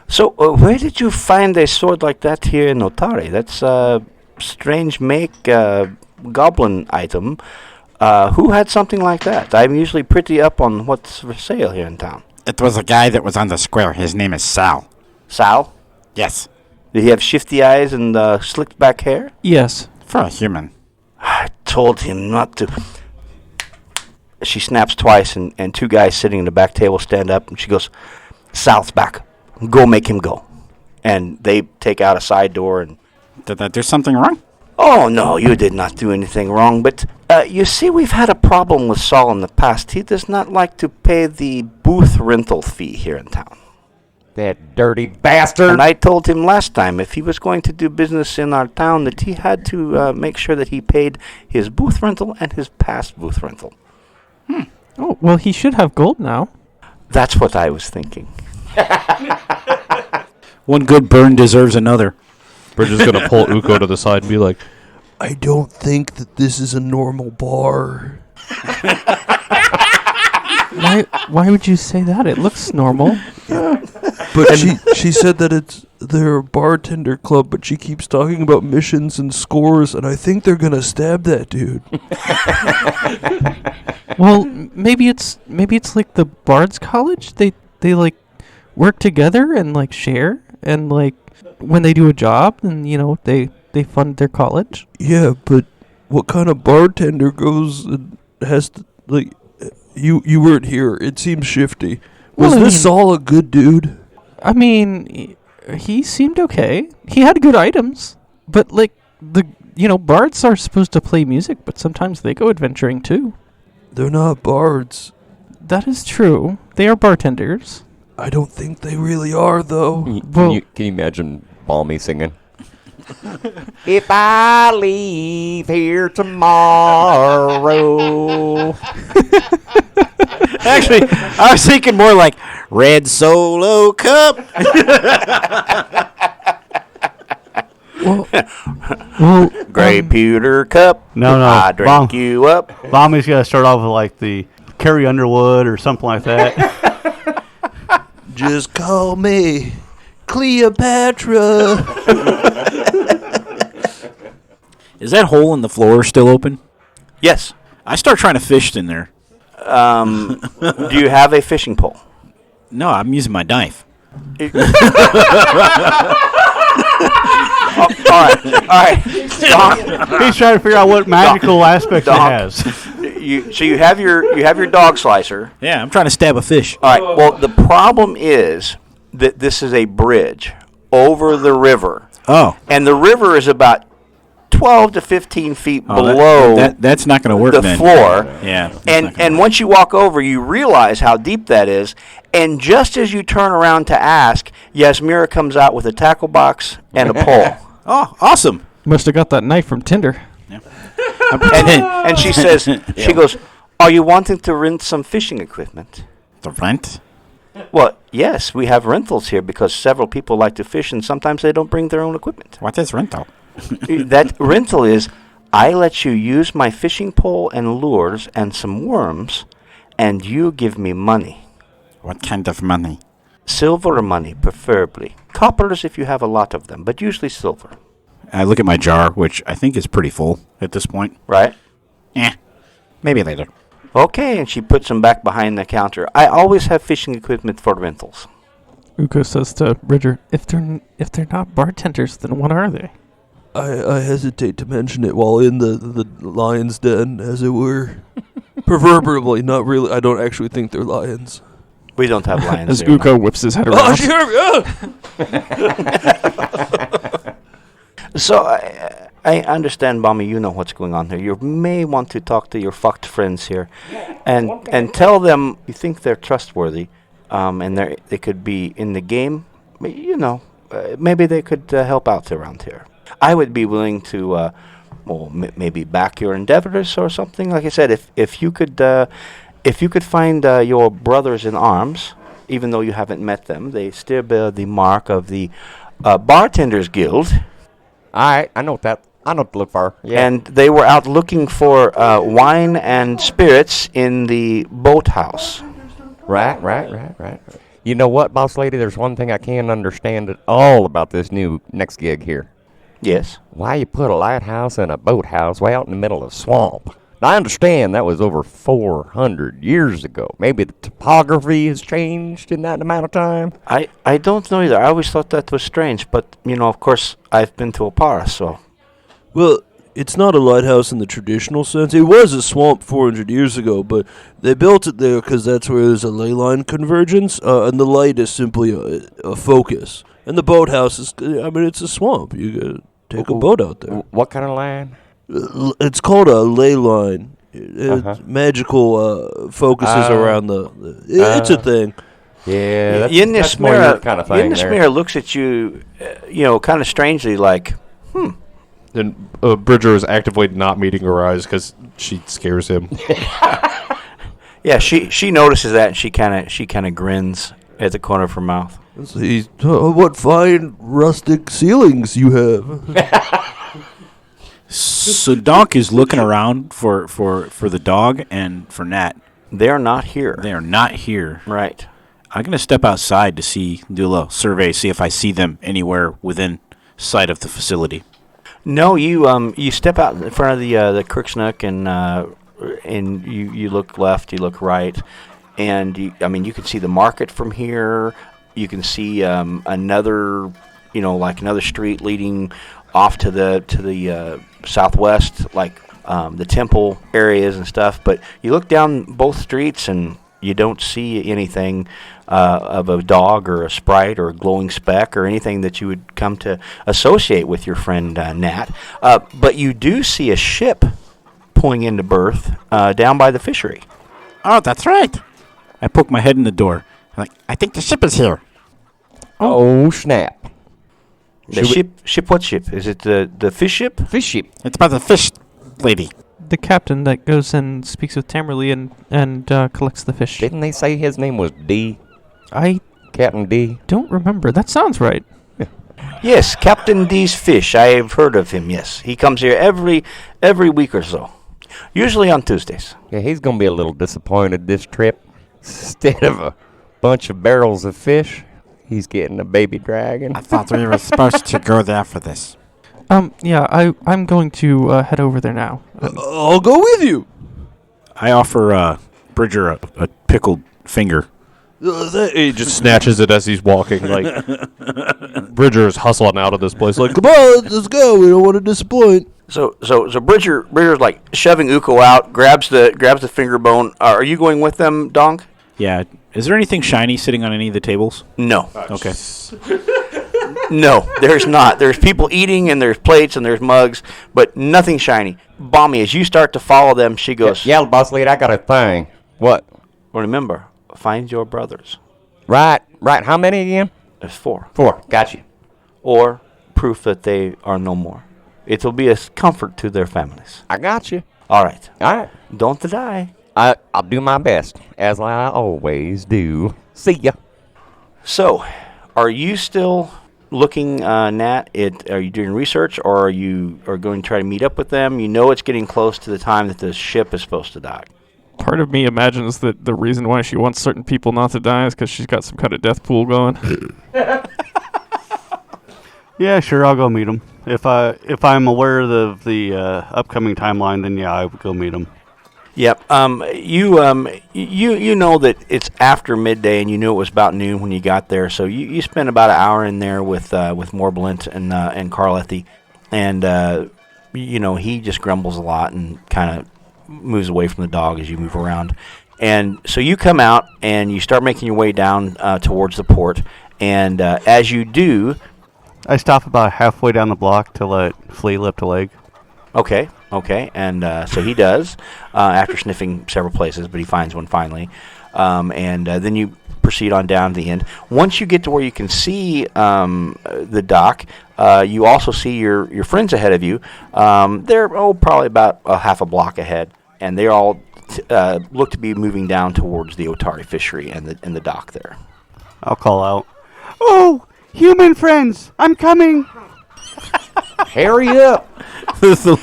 So, where did you find a sword like that here in Otari? That's a strange make goblin item. Who had something like that? I'm usually pretty up on what's for sale here in town. it was a guy that was on the square. His name is Sal. Sal? Yes, Did he have shifty eyes and slicked back hair? Yes. for a human. I told him not to. She snaps twice, and 2 guys sitting in the back table stand up, and she goes, Sal's back. Go make him go. And they take out a side door and... Did I do something wrong? Oh, no, you did not do anything wrong, but you see, we've had a problem with Saul in the past. He does not like to pay the booth rental fee here in town. That dirty bastard. And I told him last time if he was going to do business in our town that he had to make sure that he paid his booth rental and his past booth rental. Oh, well, he should have gold now. That's what I was thinking. one good burn deserves another. Bridger's going to pull Uko to the side and be like, I don't think that this is a normal bar. Why would you say that? It looks normal. But she said that it's their bartender club, but she keeps talking about missions and scores, and I think they're going to stab that dude. Well, maybe it's like the Bard's College. They like work together and like share, and like when they do a job, and they fund their college. Yeah, but what kind of bartender goes and has to, like, you weren't here. It seems shifty. Was Well, I this mean- Saul a good dude? I mean, he seemed okay. He had good items, but like bards are supposed to play music, but sometimes they go adventuring too. They're not bards. That is true. They are bartenders. I don't think they really are, though. Well- Can you imagine Balmy singing? If I leave here tomorrow. Actually, I was thinking more like Red Solo Cup. Well, Gray pewter cup. No, I drink you up. Bommy's got to start off with like the Carrie Underwood or something like that. Just call me Cleopatra. Is that hole in the floor still open? Yes. I start trying to fish in there. Do you have a fishing pole? No, I'm using my knife. All right. He's trying to figure out what magical aspects it Doc. has. So you have your dog slicer. Yeah, I'm trying to stab a fish. All right. Well, the problem is that this is a bridge over the river, Oh. and the river is about 12 to 15 feet Oh, below that's not going to work the then. floor. Yeah. that's not And gonna and once you walk over, you realize how deep that is, And just as you turn around to ask, Yasmira comes out with a tackle box and a pole. Oh, awesome. Must have got that knife from Tinder. And she says, she goes, are you wanting to rent some fishing equipment? The rent? Well, yes, we have rentals here because several people like to fish and sometimes they don't bring their own equipment. What is rental? That rental is, I let you use my fishing pole and lures and some worms, and you give me money. What kind of money? Silver money, preferably. Coppers if you have a lot of them, but usually silver. I look at my jar, which I think is pretty full at this point. Right? Maybe later. Okay, and she puts them back behind the counter. I always have fishing equipment for rentals. Uko says to Bridger, if they're not bartenders, then what are they? I hesitate to mention it while in the lion's den, as it were. Proverbially, not really. I don't actually think they're lions. We don't have lions As here. Uko whips his head Oh, around. she heard me! So, I understand, Bommy, you know what's going on here. You may want to talk to your fucked friends here and tell them you think they're trustworthy and they could be in the game. You know, maybe they could help out around here. I would be willing to, maybe back your endeavors or something. Like I said, if you could find your brothers in arms, even though you haven't met them, they still bear the mark of the Bartenders Guild. I know that. I know what to look for. Yeah. And they were out looking for wine and spirits in the boathouse. Right. You know what, boss lady? There's one thing I can't understand at all about this new next gig here. Yes. Why you put a lighthouse and a boathouse way out in the middle of a swamp? Now, I understand that was over 400 years ago. Maybe the topography has changed in that amount of time. I don't know either. I always thought that was strange, but, of course, I've been to Opara, so... Well, it's not a lighthouse in the traditional sense. It was a swamp 400 years ago, but they built it there because that's where there's a ley line convergence, and the light is simply a focus. And the boathouse is, it's a swamp. You gotta take a boat out there. What kind of line? It's called a ley line. Magical focuses around it's a thing. Yeah, that's more your kind of thing. Yinnismere looks at you, kind of strangely like, And Bridger is actively not meeting her eyes because she scares him. Yeah, she notices that and she kind of grins at the corner of her mouth. What fine rustic ceilings you have. So Donk is looking around for the dog and for Nat. They're not here. They are not here. Right. I'm going to step outside to do a little survey, see if I see them anywhere within sight of the facility. No, you step out in front of the Crooksnook and you look left, you look right, and you can see the market from here. You can see another street leading off to the southwest, like the temple areas and stuff. But you look down both streets and you don't see anything of a dog or a sprite or a glowing speck or anything that you would come to associate with your friend Nat. But you do see a ship pulling into berth down by the fishery. Oh, that's right. I poke my head in the door. I think the ship is here. Oh, snap. The ship? What ship? Is it the fish ship? Fish ship. It's by the fish lady. The captain that goes and speaks with Tamerley and collects the fish. Didn't they say his name was D? I Captain D? don't remember. That sounds right. Yes, Captain D's Fish. I have heard of him, yes. He comes here every week or so. Usually on Tuesdays. Yeah, he's going to be a little disappointed this trip. Instead of a bunch of barrels of fish, he's getting a baby dragon. I thought we were supposed to go there for this. Yeah, I'm going to head over there now. I'll go with you. I offer Bridger a pickled finger. He just snatches it as he's walking. Like Bridger is hustling out of this place. Like, Come on, let's go. We don't want to disappoint. So Bridger's like shoving Uko out, grabs the finger bone. Are you going with them, Donk? Yeah. Is there anything shiny sitting on any of the tables? No. Okay. No, there's not. There's people eating, and there's plates, and there's mugs, but nothing shiny. Bommy, as you start to follow them, she goes, Yeah, boss lady, I got a thing. What? Remember, find your brothers. Right. How many again? There's 4. 4. Got you. Or proof that they are no more. It will be a comfort to their families. I got you. All right. All right. Don't die. I'll do my best, as I always do. See ya. So, are you still looking, Nat? Are you doing research, or are you going to try to meet up with them? You know it's getting close to the time that the ship is supposed to dock. Part of me imagines that the reason why she wants certain people not to die is because she's got some kind of death pool going. Yeah, sure, I'll go meet them. If I'm aware of the upcoming timeline, then yeah, I would go meet them. Yep. You know that it's after midday, and you knew it was about noon when you got there. So you spent about an hour in there with Morblint and Carletti, and he just grumbles a lot and kind of moves away from the dog as you move around. And so you come out and you start making your way down towards the port, and as you do, I stop about halfway down the block to let Flea lift a leg. Okay, and so he does after sniffing several places, but he finds one finally, and then you proceed on down to the end. Once you get to where you can see the dock, you also see your friends ahead of you. They're probably about a half a block ahead, and they all look to be moving down towards the Otari fishery and the dock there. I'll call out, "Oh, human friends, I'm coming!" Hurry up. the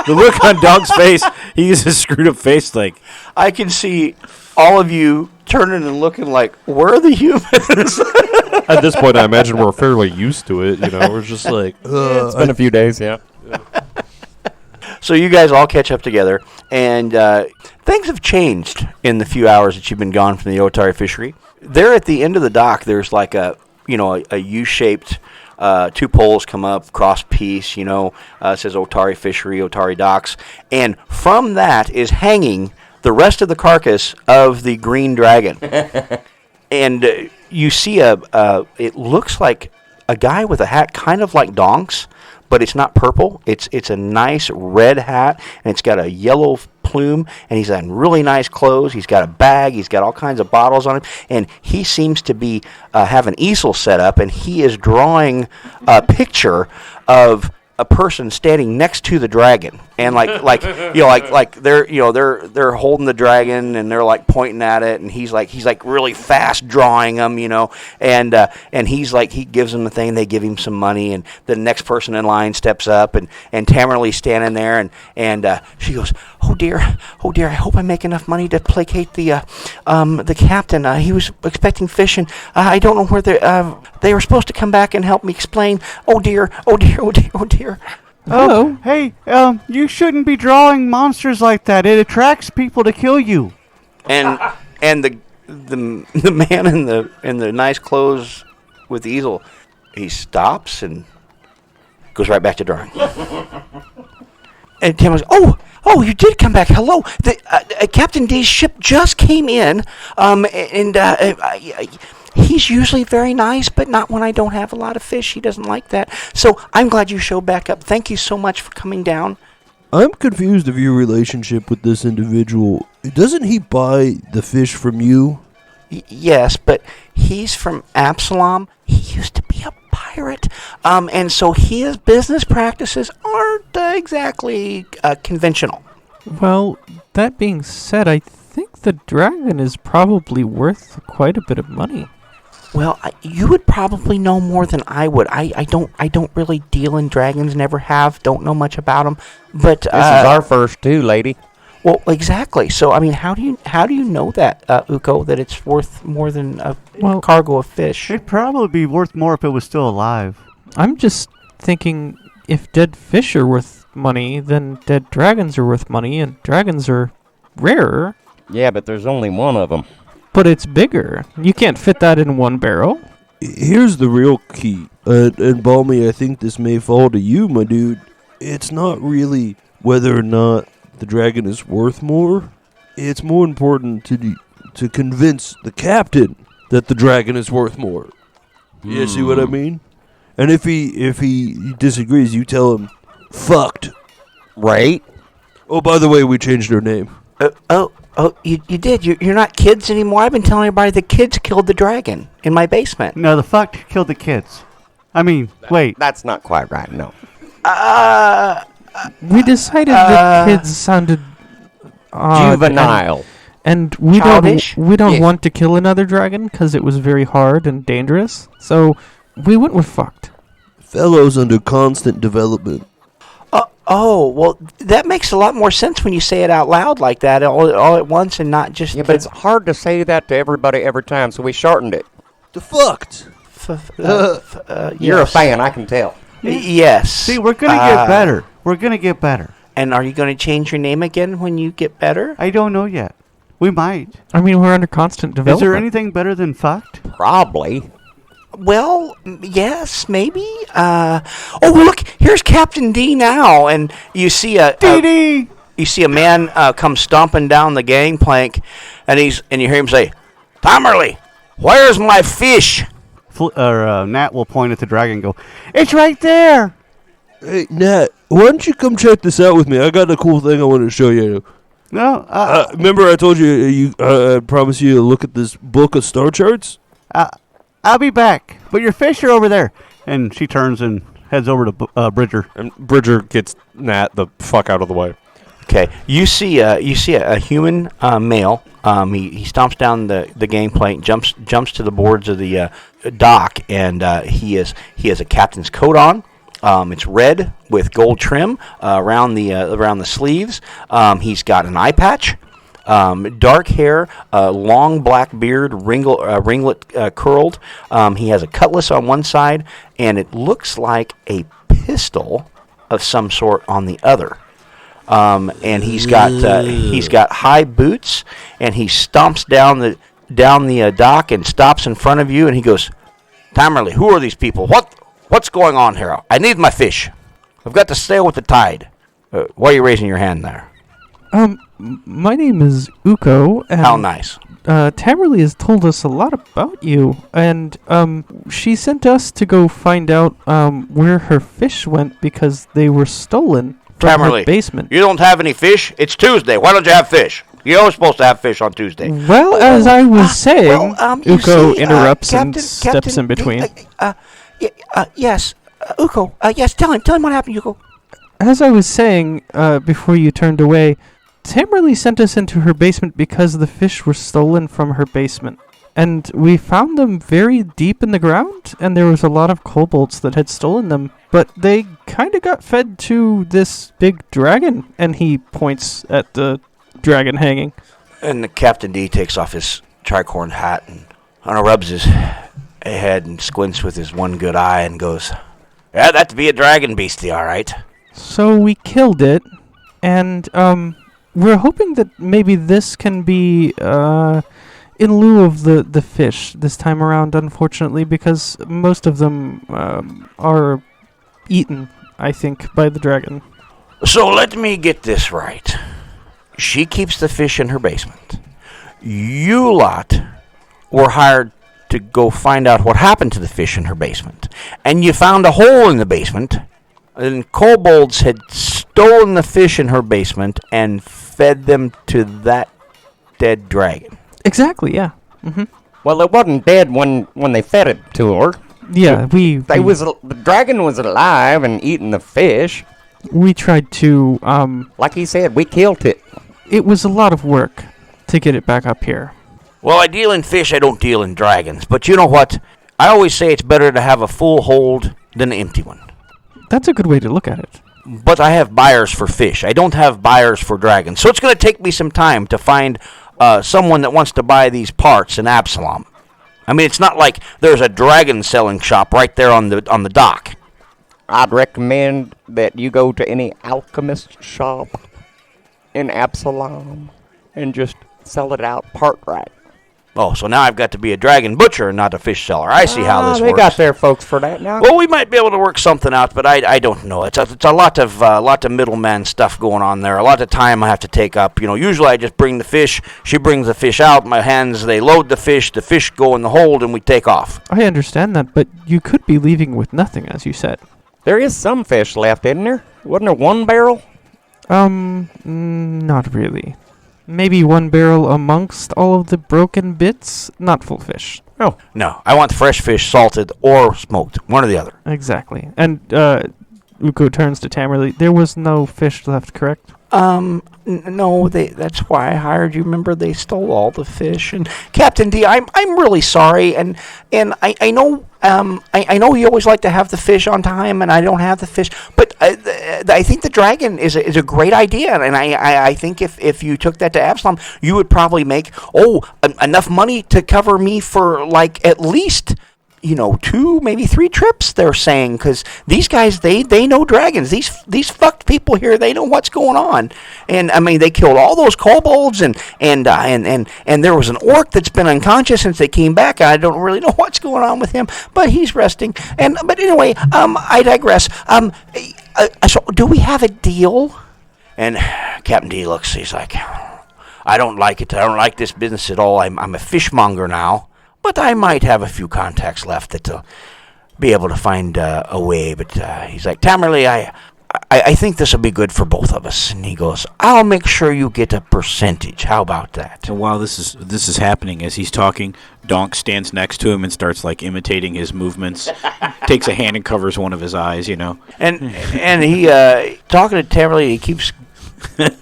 look on Dog's face, he has a screwed up face like, I can see all of you turning and looking like, where are the humans? At this point, I imagine we're fairly used to it. We're just like, It's been a few days, yeah. So you guys all catch up together, and things have changed in the few hours that you've been gone from the Otari fishery. There at the end of the dock, there's like a U-shaped 2 poles come up, cross piece, it says Otari Fishery, Otari Docks. And from that is hanging the rest of the carcass of the green dragon. And you see it looks like a guy with a hat kind of like Donk's, but it's not purple. It's a nice red hat, and it's got a yellow plume, and he's in really nice clothes. He's got a bag. He's got all kinds of bottles on him, and he seems to be have an easel set up, and he is drawing a picture of a person standing next to the dragon, and like they're holding the dragon, and they're like pointing at it, and he's like really fast drawing them, and he's like, he gives them the thing, they give him some money, and the next person in line steps up, and Tamerly's standing there, and she goes, oh dear, I hope I make enough money to placate the captain. He was expecting fish, and I don't know where they were supposed to come back and help me explain. Oh dear. Hello. Hey, you shouldn't be drawing monsters like that. It attracts people to kill you. And the man in the nice clothes with the easel, he stops and goes right back to drawing. And Tim goes, oh, you did come back. Hello. Captain D's ship just came in, he's usually very nice, but not when I don't have a lot of fish. He doesn't like that. So I'm glad you showed back up. Thank you so much for coming down. I'm confused of your relationship with this individual. Doesn't he buy the fish from you? Yes, but he's from Absalom. He used to be a pirate. And so his business practices aren't exactly conventional. Well, that being said, I think the dragon is probably worth quite a bit of money. Well, you would probably know more than I would. I don't really deal in dragons, never have, don't know much about them. But this is our first too, lady. Well, exactly. So, I mean, how do you know that, Uko, that it's worth more than a cargo of fish? It'd probably be worth more if it was still alive. I'm just thinking, if dead fish are worth money, then dead dragons are worth money, and dragons are rarer. Yeah, but there's only one of them. But it's bigger. You can't fit that in one barrel. Here's the real key. And Balmy, I think this may fall to you, my dude. It's not really whether or not the dragon is worth more. It's more important to convince the captain that the dragon is worth more. You see what I mean? And if he disagrees, you tell him, fucked. Right? Oh, by the way, we changed our name. Oh, you did. You're not kids anymore. I've been telling everybody the kids killed the dragon in my basement. No, the fuck killed the kids. I mean, wait. That's not quite right, no. We decided that kids sounded odd Juvenile. and we Childish? don't Yes. want to kill another dragon because it was very hard and dangerous. So we went with fucked. Fellow's under constant development. Oh, well, that makes a lot more sense when you say it out loud like that all at once and not just... Yeah, but it's hard to say that to everybody every time, so we shortened it. The fucked. You're a yes. fan, I can tell. Yes. See, we're going to get better. We're going to get better. And are you going to change your name again when you get better? I don't know yet. We might. I mean, we're under constant Is development. there anything better than fucked? Probably. Well, yes, maybe. Oh, look, here's Captain D now, and you see you see a man come stomping down the gangplank, and you hear him say, "Tamerly, where's my fish?" Nat will point at the dragon and go, "It's right there." Hey, Nat, why don't you come check this out with me? I got a cool thing I want to show you. No, Remember I told you, I promised you to look at this book of star charts? I'll be back, but your fish are over there. And she turns and heads over to Bridger. And Bridger gets Nat the fuck out of the way. Okay, you see a human male. He stomps down the gangplank, jumps to the boards of the dock, and he has a captain's coat on. It's red with gold trim around the sleeves. He's got an eye patch, dark hair, long black beard, ringlet curled. He has a cutlass on one side, and it looks like a pistol of some sort on the other. And he's got high boots, and he stomps down the dock and stops in front of you, and he goes, "Tamerly, who are these people? What's going on here? I need my fish. I've got to sail with the tide." Why are you raising your hand there? My name is Uko, and How nice. Tamerly has told us a lot about you, and she sent us to go find out where her fish went because they were stolen from Tamerly, her basement. you don't have any fish? It's Tuesday. Why don't you have fish? You're always supposed to have fish on Tuesday. Well, as I was saying, you Uko see, interrupts and Captain, steps in between. Yes, Uko. Yes, tell him what happened, Uko. As I was saying before you turned away, Tamerly sent us into her basement because the fish were stolen from her basement. And we found them very deep in the ground, and there was a lot of kobolds that had stolen them. But they kind of got fed to this big dragon, and he points at the dragon hanging. And the Captain D takes off his tricorn hat and rubs his head and squints with his one good eye and goes, "Yeah, that'd be a dragon beastie, all right." So we killed it, and we're hoping that maybe this can be in lieu of the fish this time around, unfortunately, because most of them are eaten, I think, by the dragon. So let me get this right. She keeps the fish in her basement. You lot were hired to go find out what happened to the fish in her basement. And you found a hole in the basement, and kobolds had stolen the fish in her basement and fed them to that dead dragon. Exactly, yeah. Mm-hmm. Well, it wasn't dead when they fed it to her. Yeah, the dragon was alive and eating the fish. We tried to, Like he said, we killed it. it was a lot of work to get it back up here. Well, I deal in fish, I don't deal in dragons. But you know what? I always say it's better to have a full hold than an empty one. That's a good way to look at it. But I have buyers for fish. I don't have buyers for dragons. So it's going to take me some time to find someone that wants to buy these parts in Absalom. I mean, it's not like there's a dragon selling shop right there on the dock. I'd recommend that you go to any alchemist shop in Absalom and just sell it out part right. Oh, so now I've got to be a dragon butcher and not a fish seller. I see how this they works. got their folks for that now. Well, we might be able to work something out, but I don't know. It's a lot of middleman stuff going on there. A lot of time I have to take up. You know, usually I just bring the fish. She brings the fish out. My hands, they load the fish go in the hold, and we take off. I understand that, but you could be leaving with nothing, as you said. There is some fish left, isn't there? Wasn't there one barrel? Not really. Maybe one barrel amongst all of the broken bits, not full fish. Oh. No, I want the fresh fish salted or smoked, one or the other. Exactly. And Uko turns to Tamerley. There was no fish left, correct? No, that's why I hired you. Remember, they stole all the fish. And Captain D, I'm really sorry. And I know I know you always like to have the fish on time, and I don't have the fish. But I think the dragon is a great idea, and I think if you took that to Absalom, you would probably make enough money to cover me for like at least 2, maybe 3 trips, they're saying, because these guys, they know dragons. These fucked people here, they know what's going on. And I mean, they killed all those kobolds, and there was an orc that's been unconscious since they came back. I don't really know what's going on with him, but he's resting. But anyway, I digress. So do we have a deal? And Captain D looks, he's like, I don't like it. I don't like this business at all. I'm a fishmonger now. But I might have a few contacts left that'll be able to find a way. But he's like, Tamerley, I think this will be good for both of us. And he goes, I'll make sure you get a percentage. How about that? And while this is happening, as he's talking, Donk stands next to him and starts like imitating his movements. Takes a hand and covers one of his eyes, And he talking to Tamerley, he keeps.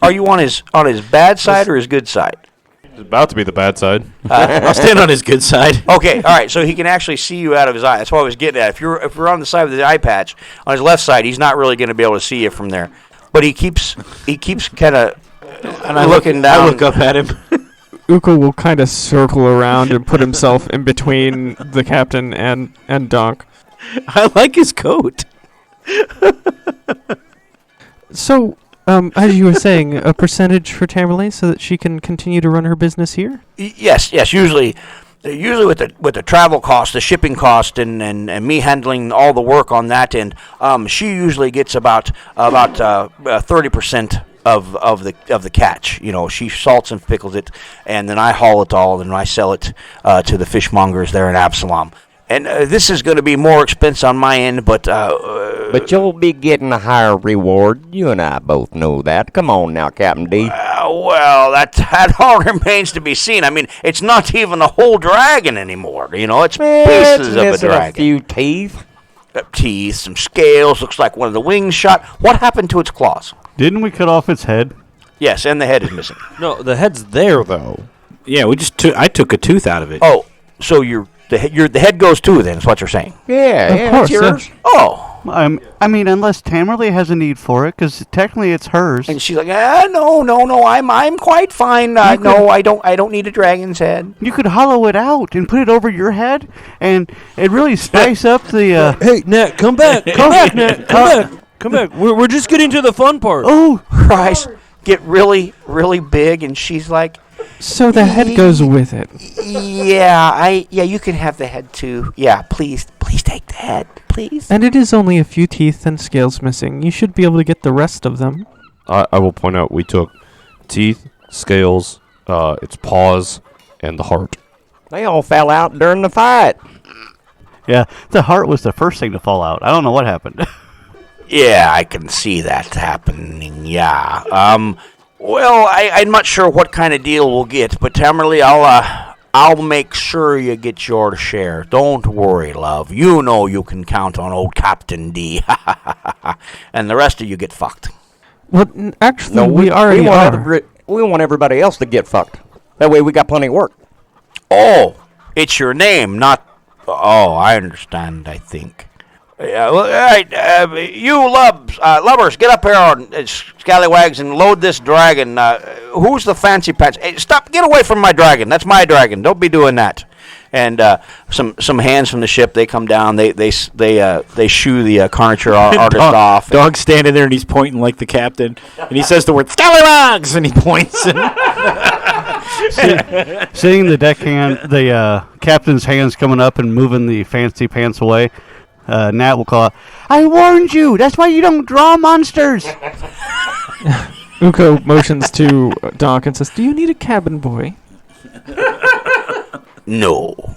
Are you on his bad side or his good side? It's about to be the bad side. I'll stand on his good side. Okay, all right. So he can actually see you out of his eye. That's what I was getting at. If you're on the side of the eye patch, on his left side, he's not really going to be able to see you from there. But he keeps kind of looking down. I look up at him. Uko will kind of circle around and put himself in between the captain and Donk. I like his coat. So. As you were saying, a percentage for Tamerley so that she can continue to run her business here? Yes. Usually with the travel cost, the shipping cost, and me handling all the work on that end, she usually gets about 30% of the catch. She salts and pickles it, and then I haul it all, and I sell it to the fishmongers there in Absalom. And this is going to be more expense on my end, but you'll be getting a higher reward. You and I both know that. Come on now, Captain D. Well, that all remains to be seen. I mean, it's not even a whole dragon anymore. It's pieces of a dragon. A few teeth. Teeth, some scales. Looks like one of the wings shot. What happened to its claws? Didn't we cut off its head? Yes, and the head is missing. No, the head's there though. Yeah, I took a tooth out of it. Oh, so the head goes too, then, is what you're saying. Yeah, of course, it's yours. Oh. I mean, unless Tamerley has a need for it, because technically it's hers. And she's like, no, I'm quite fine. No, I don't need a dragon's head. You could hollow it out and put it over your head, and it really spice up the. Hey, Nat, come back! Come back, Nat! Come back! We're just getting to the fun part. Oh, Christ! Get really, really big, and she's like. So the head goes with it. Yeah, you can have the head too. Yeah, please take the head, please. And it is only a few teeth and scales missing. You should be able to get the rest of them. I will point out we took teeth, scales, its paws, and the heart. They all fell out during the fight. Yeah, the heart was the first thing to fall out. I don't know what happened. Yeah, I can see that happening. Yeah. Well, I'm not sure what kind of deal we'll get, but Tamerley, I'll make sure you get your share. Don't worry, love. You know you can count on old Captain D. And the rest of you get fucked. Well, actually, we already are. We want everybody else to get fucked. That way we got plenty of work. Oh, it's your name, not... Oh, I understand, I think. Well, all right, you lubbers, get up here on scallywags and load this dragon. Who's the fancy pants? Hey, stop! Get away from my dragon. That's my dragon. Don't be doing that. And some hands from the ship, they come down. They shoo the carniture artist off. Dog's standing there and he's pointing like the captain, and he says the word "scallywags" and he points. Seeing the deckhand, the captain's hands coming up and moving the fancy pants away. Nat will call out, I warned you! That's why you don't draw monsters! Uko motions to Donk and says, do you need a cabin boy? No,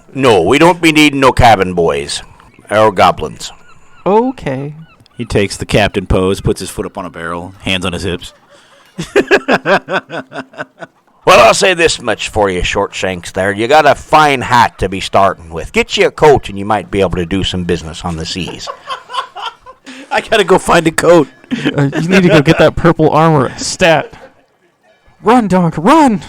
we don't be needing no cabin boys. Or goblins. Okay. He takes the captain pose, puts his foot up on a barrel, hands on his hips. Well, I'll say this much for you, Shortshanks there. You got a fine hat to be starting with. Get you a coat and you might be able to do some business on the seas. I gotta go find a coat. You need to go get that purple armor stat. Run, Donk, run!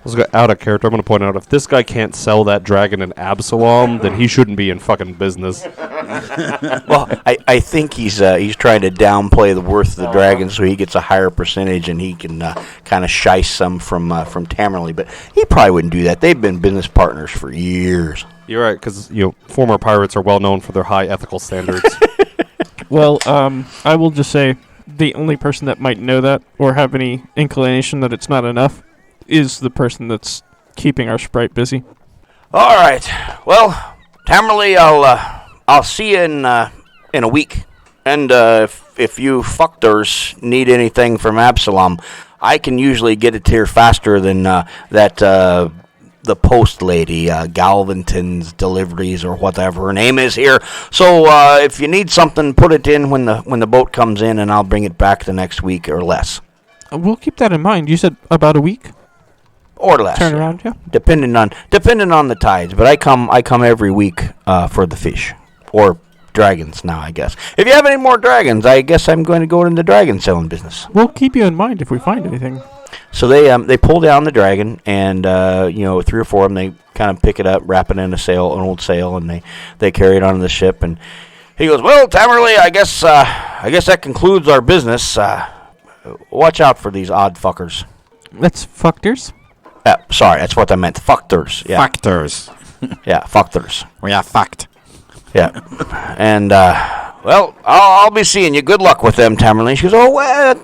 Let's go out of character. I'm going to point out if this guy can't sell that dragon in Absalom, then he shouldn't be in fucking business. Well, I think he's trying to downplay the worth of the dragon so he gets a higher percentage and he can kind of shice some from Tamerley. But he probably wouldn't do that. They've been business partners for years. You're right, because former pirates are well known for their high ethical standards. Well, I will just say the only person that might know that or have any inclination that it's not enough is the person that's keeping our sprite busy. All right. Well, Tamerley, I'll see you in a week. And if you fuckers need anything from Absalom, I can usually get it here faster than the post lady, Galvinton's deliveries or whatever her name is here. So if you need something, put it in when the boat comes in, and I'll bring it back the next week or less. We'll keep that in mind. You said about a week? Or less. Turn around, yeah. Depending on the tides, but I come every week for the fish or dragons now, I guess. If you have any more dragons, I guess I'm going to go into the dragon selling business. We'll keep you in mind if we find anything. So they pull down the dragon, and 3 or 4 of them, they kind of pick it up, wrap it in an old sail, and they carry it onto the ship. And he goes, "Well, Tamerley, I guess that concludes our business. Watch out for these odd fuckers." That's fuckters? Sorry, that's what I meant. Fuckters. Yeah. Factors. Yeah, fuckters. We are fucked. Yeah. And, well, I'll be seeing you. Good luck with them, Tamerlane. She goes, "Oh, well,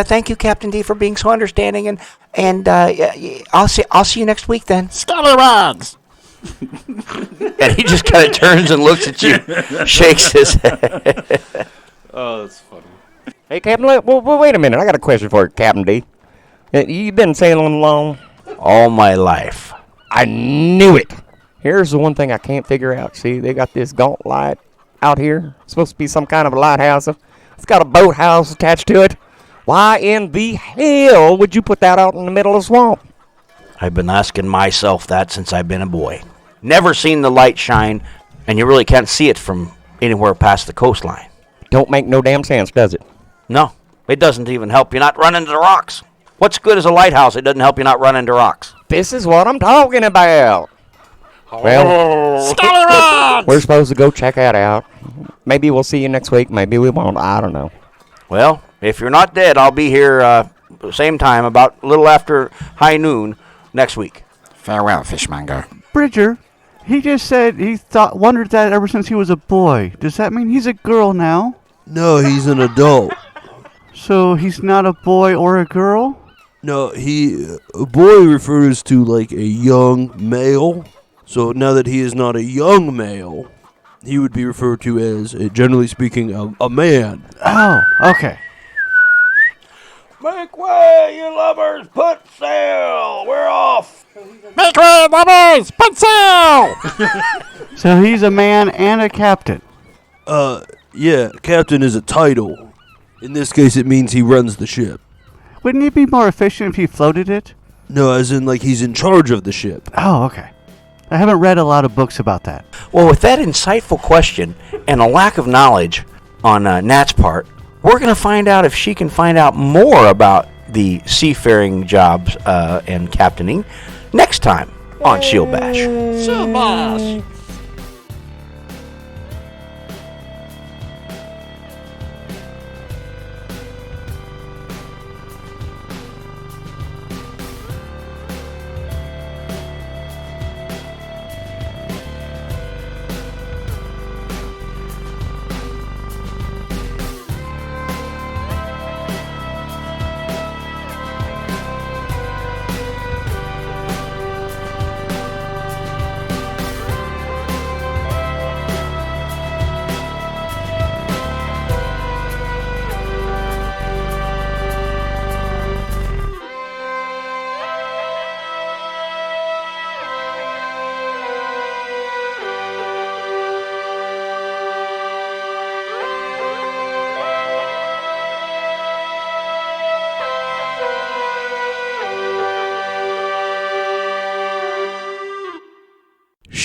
thank you, Captain D, for being so understanding. And I'll see you next week then." Scallywags! And he just kind of turns and looks at you, shakes his head. Oh, that's funny. Hey, Captain, wait a minute. I got a question for you, Captain D. You been sailing long? All my life. I knew it. Here's the one thing I can't figure out. See, they got this gaunt light out here. It's supposed to be some kind of a lighthouse. It's got a boathouse attached to it. Why in the hell would you put that out in the middle of the swamp? I've been asking myself that since I've been a boy. Never seen the light shine, and you really can't see it from anywhere past the coastline. Don't make no damn sense, does it? No, it doesn't even help you not run into the rocks. What's good as a lighthouse? It doesn't help you not run into rocks. This is what I'm talking about. Well, we're supposed to go check that out. Maybe we'll see you next week. Maybe we won't. I don't know. Well, if you're not dead, I'll be here same time, about a little after high noon next week. Farewell, fishmonger. Bridger, he just said he wondered that ever since he was a boy. Does that mean he's a girl now? No, he's an adult. So he's not a boy or a girl? No, a boy refers to like a young male. So now that he is not a young male, he would be referred to as, generally speaking, a man. Oh, okay. Make way, you lovers! Put sail! We're off! Make way, lovers! Put sail! So he's a man and a captain. Yeah, captain is a title. In this case, it means he runs the ship. Wouldn't it be more efficient if he floated it? No, as in like he's in charge of the ship. Oh, okay. I haven't read a lot of books about that. Well, with that insightful question and a lack of knowledge on Nat's part, we're going to find out if she can find out more about the seafaring jobs and captaining next time on Shield Bash. Shield Bash!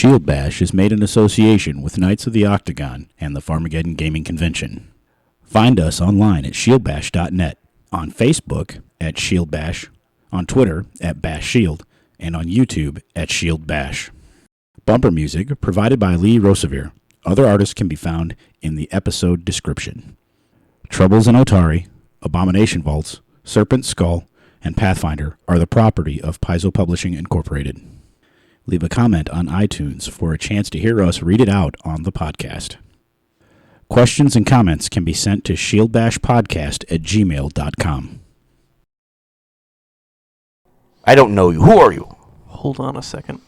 Shield Bash is made in association with Knights of the Octagon and the Farmageddon Gaming Convention. Find us online at shieldbash.net, on Facebook at Shield Bash, on Twitter at Bash Shield, and on YouTube at Shield Bash. Bumper music provided by Lee Rosevier. Other artists can be found in the episode description. Troubles in Otari, Abomination Vaults, Serpent Skull, and Pathfinder are the property of Paizo Publishing Inc. Leave a comment on iTunes for a chance to hear us read it out on the podcast. Questions and comments can be sent to shieldbashpodcast@gmail.com. I don't know you. Who are you? Hold on a second.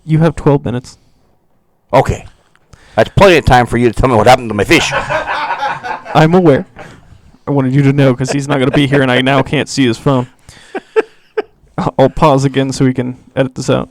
You have 12 minutes. Okay. That's plenty of time for you to tell me what happened to my fish. I'm aware. I wanted you to know because he's not going to be here and I now can't see his phone. I'll pause again so we can edit this out.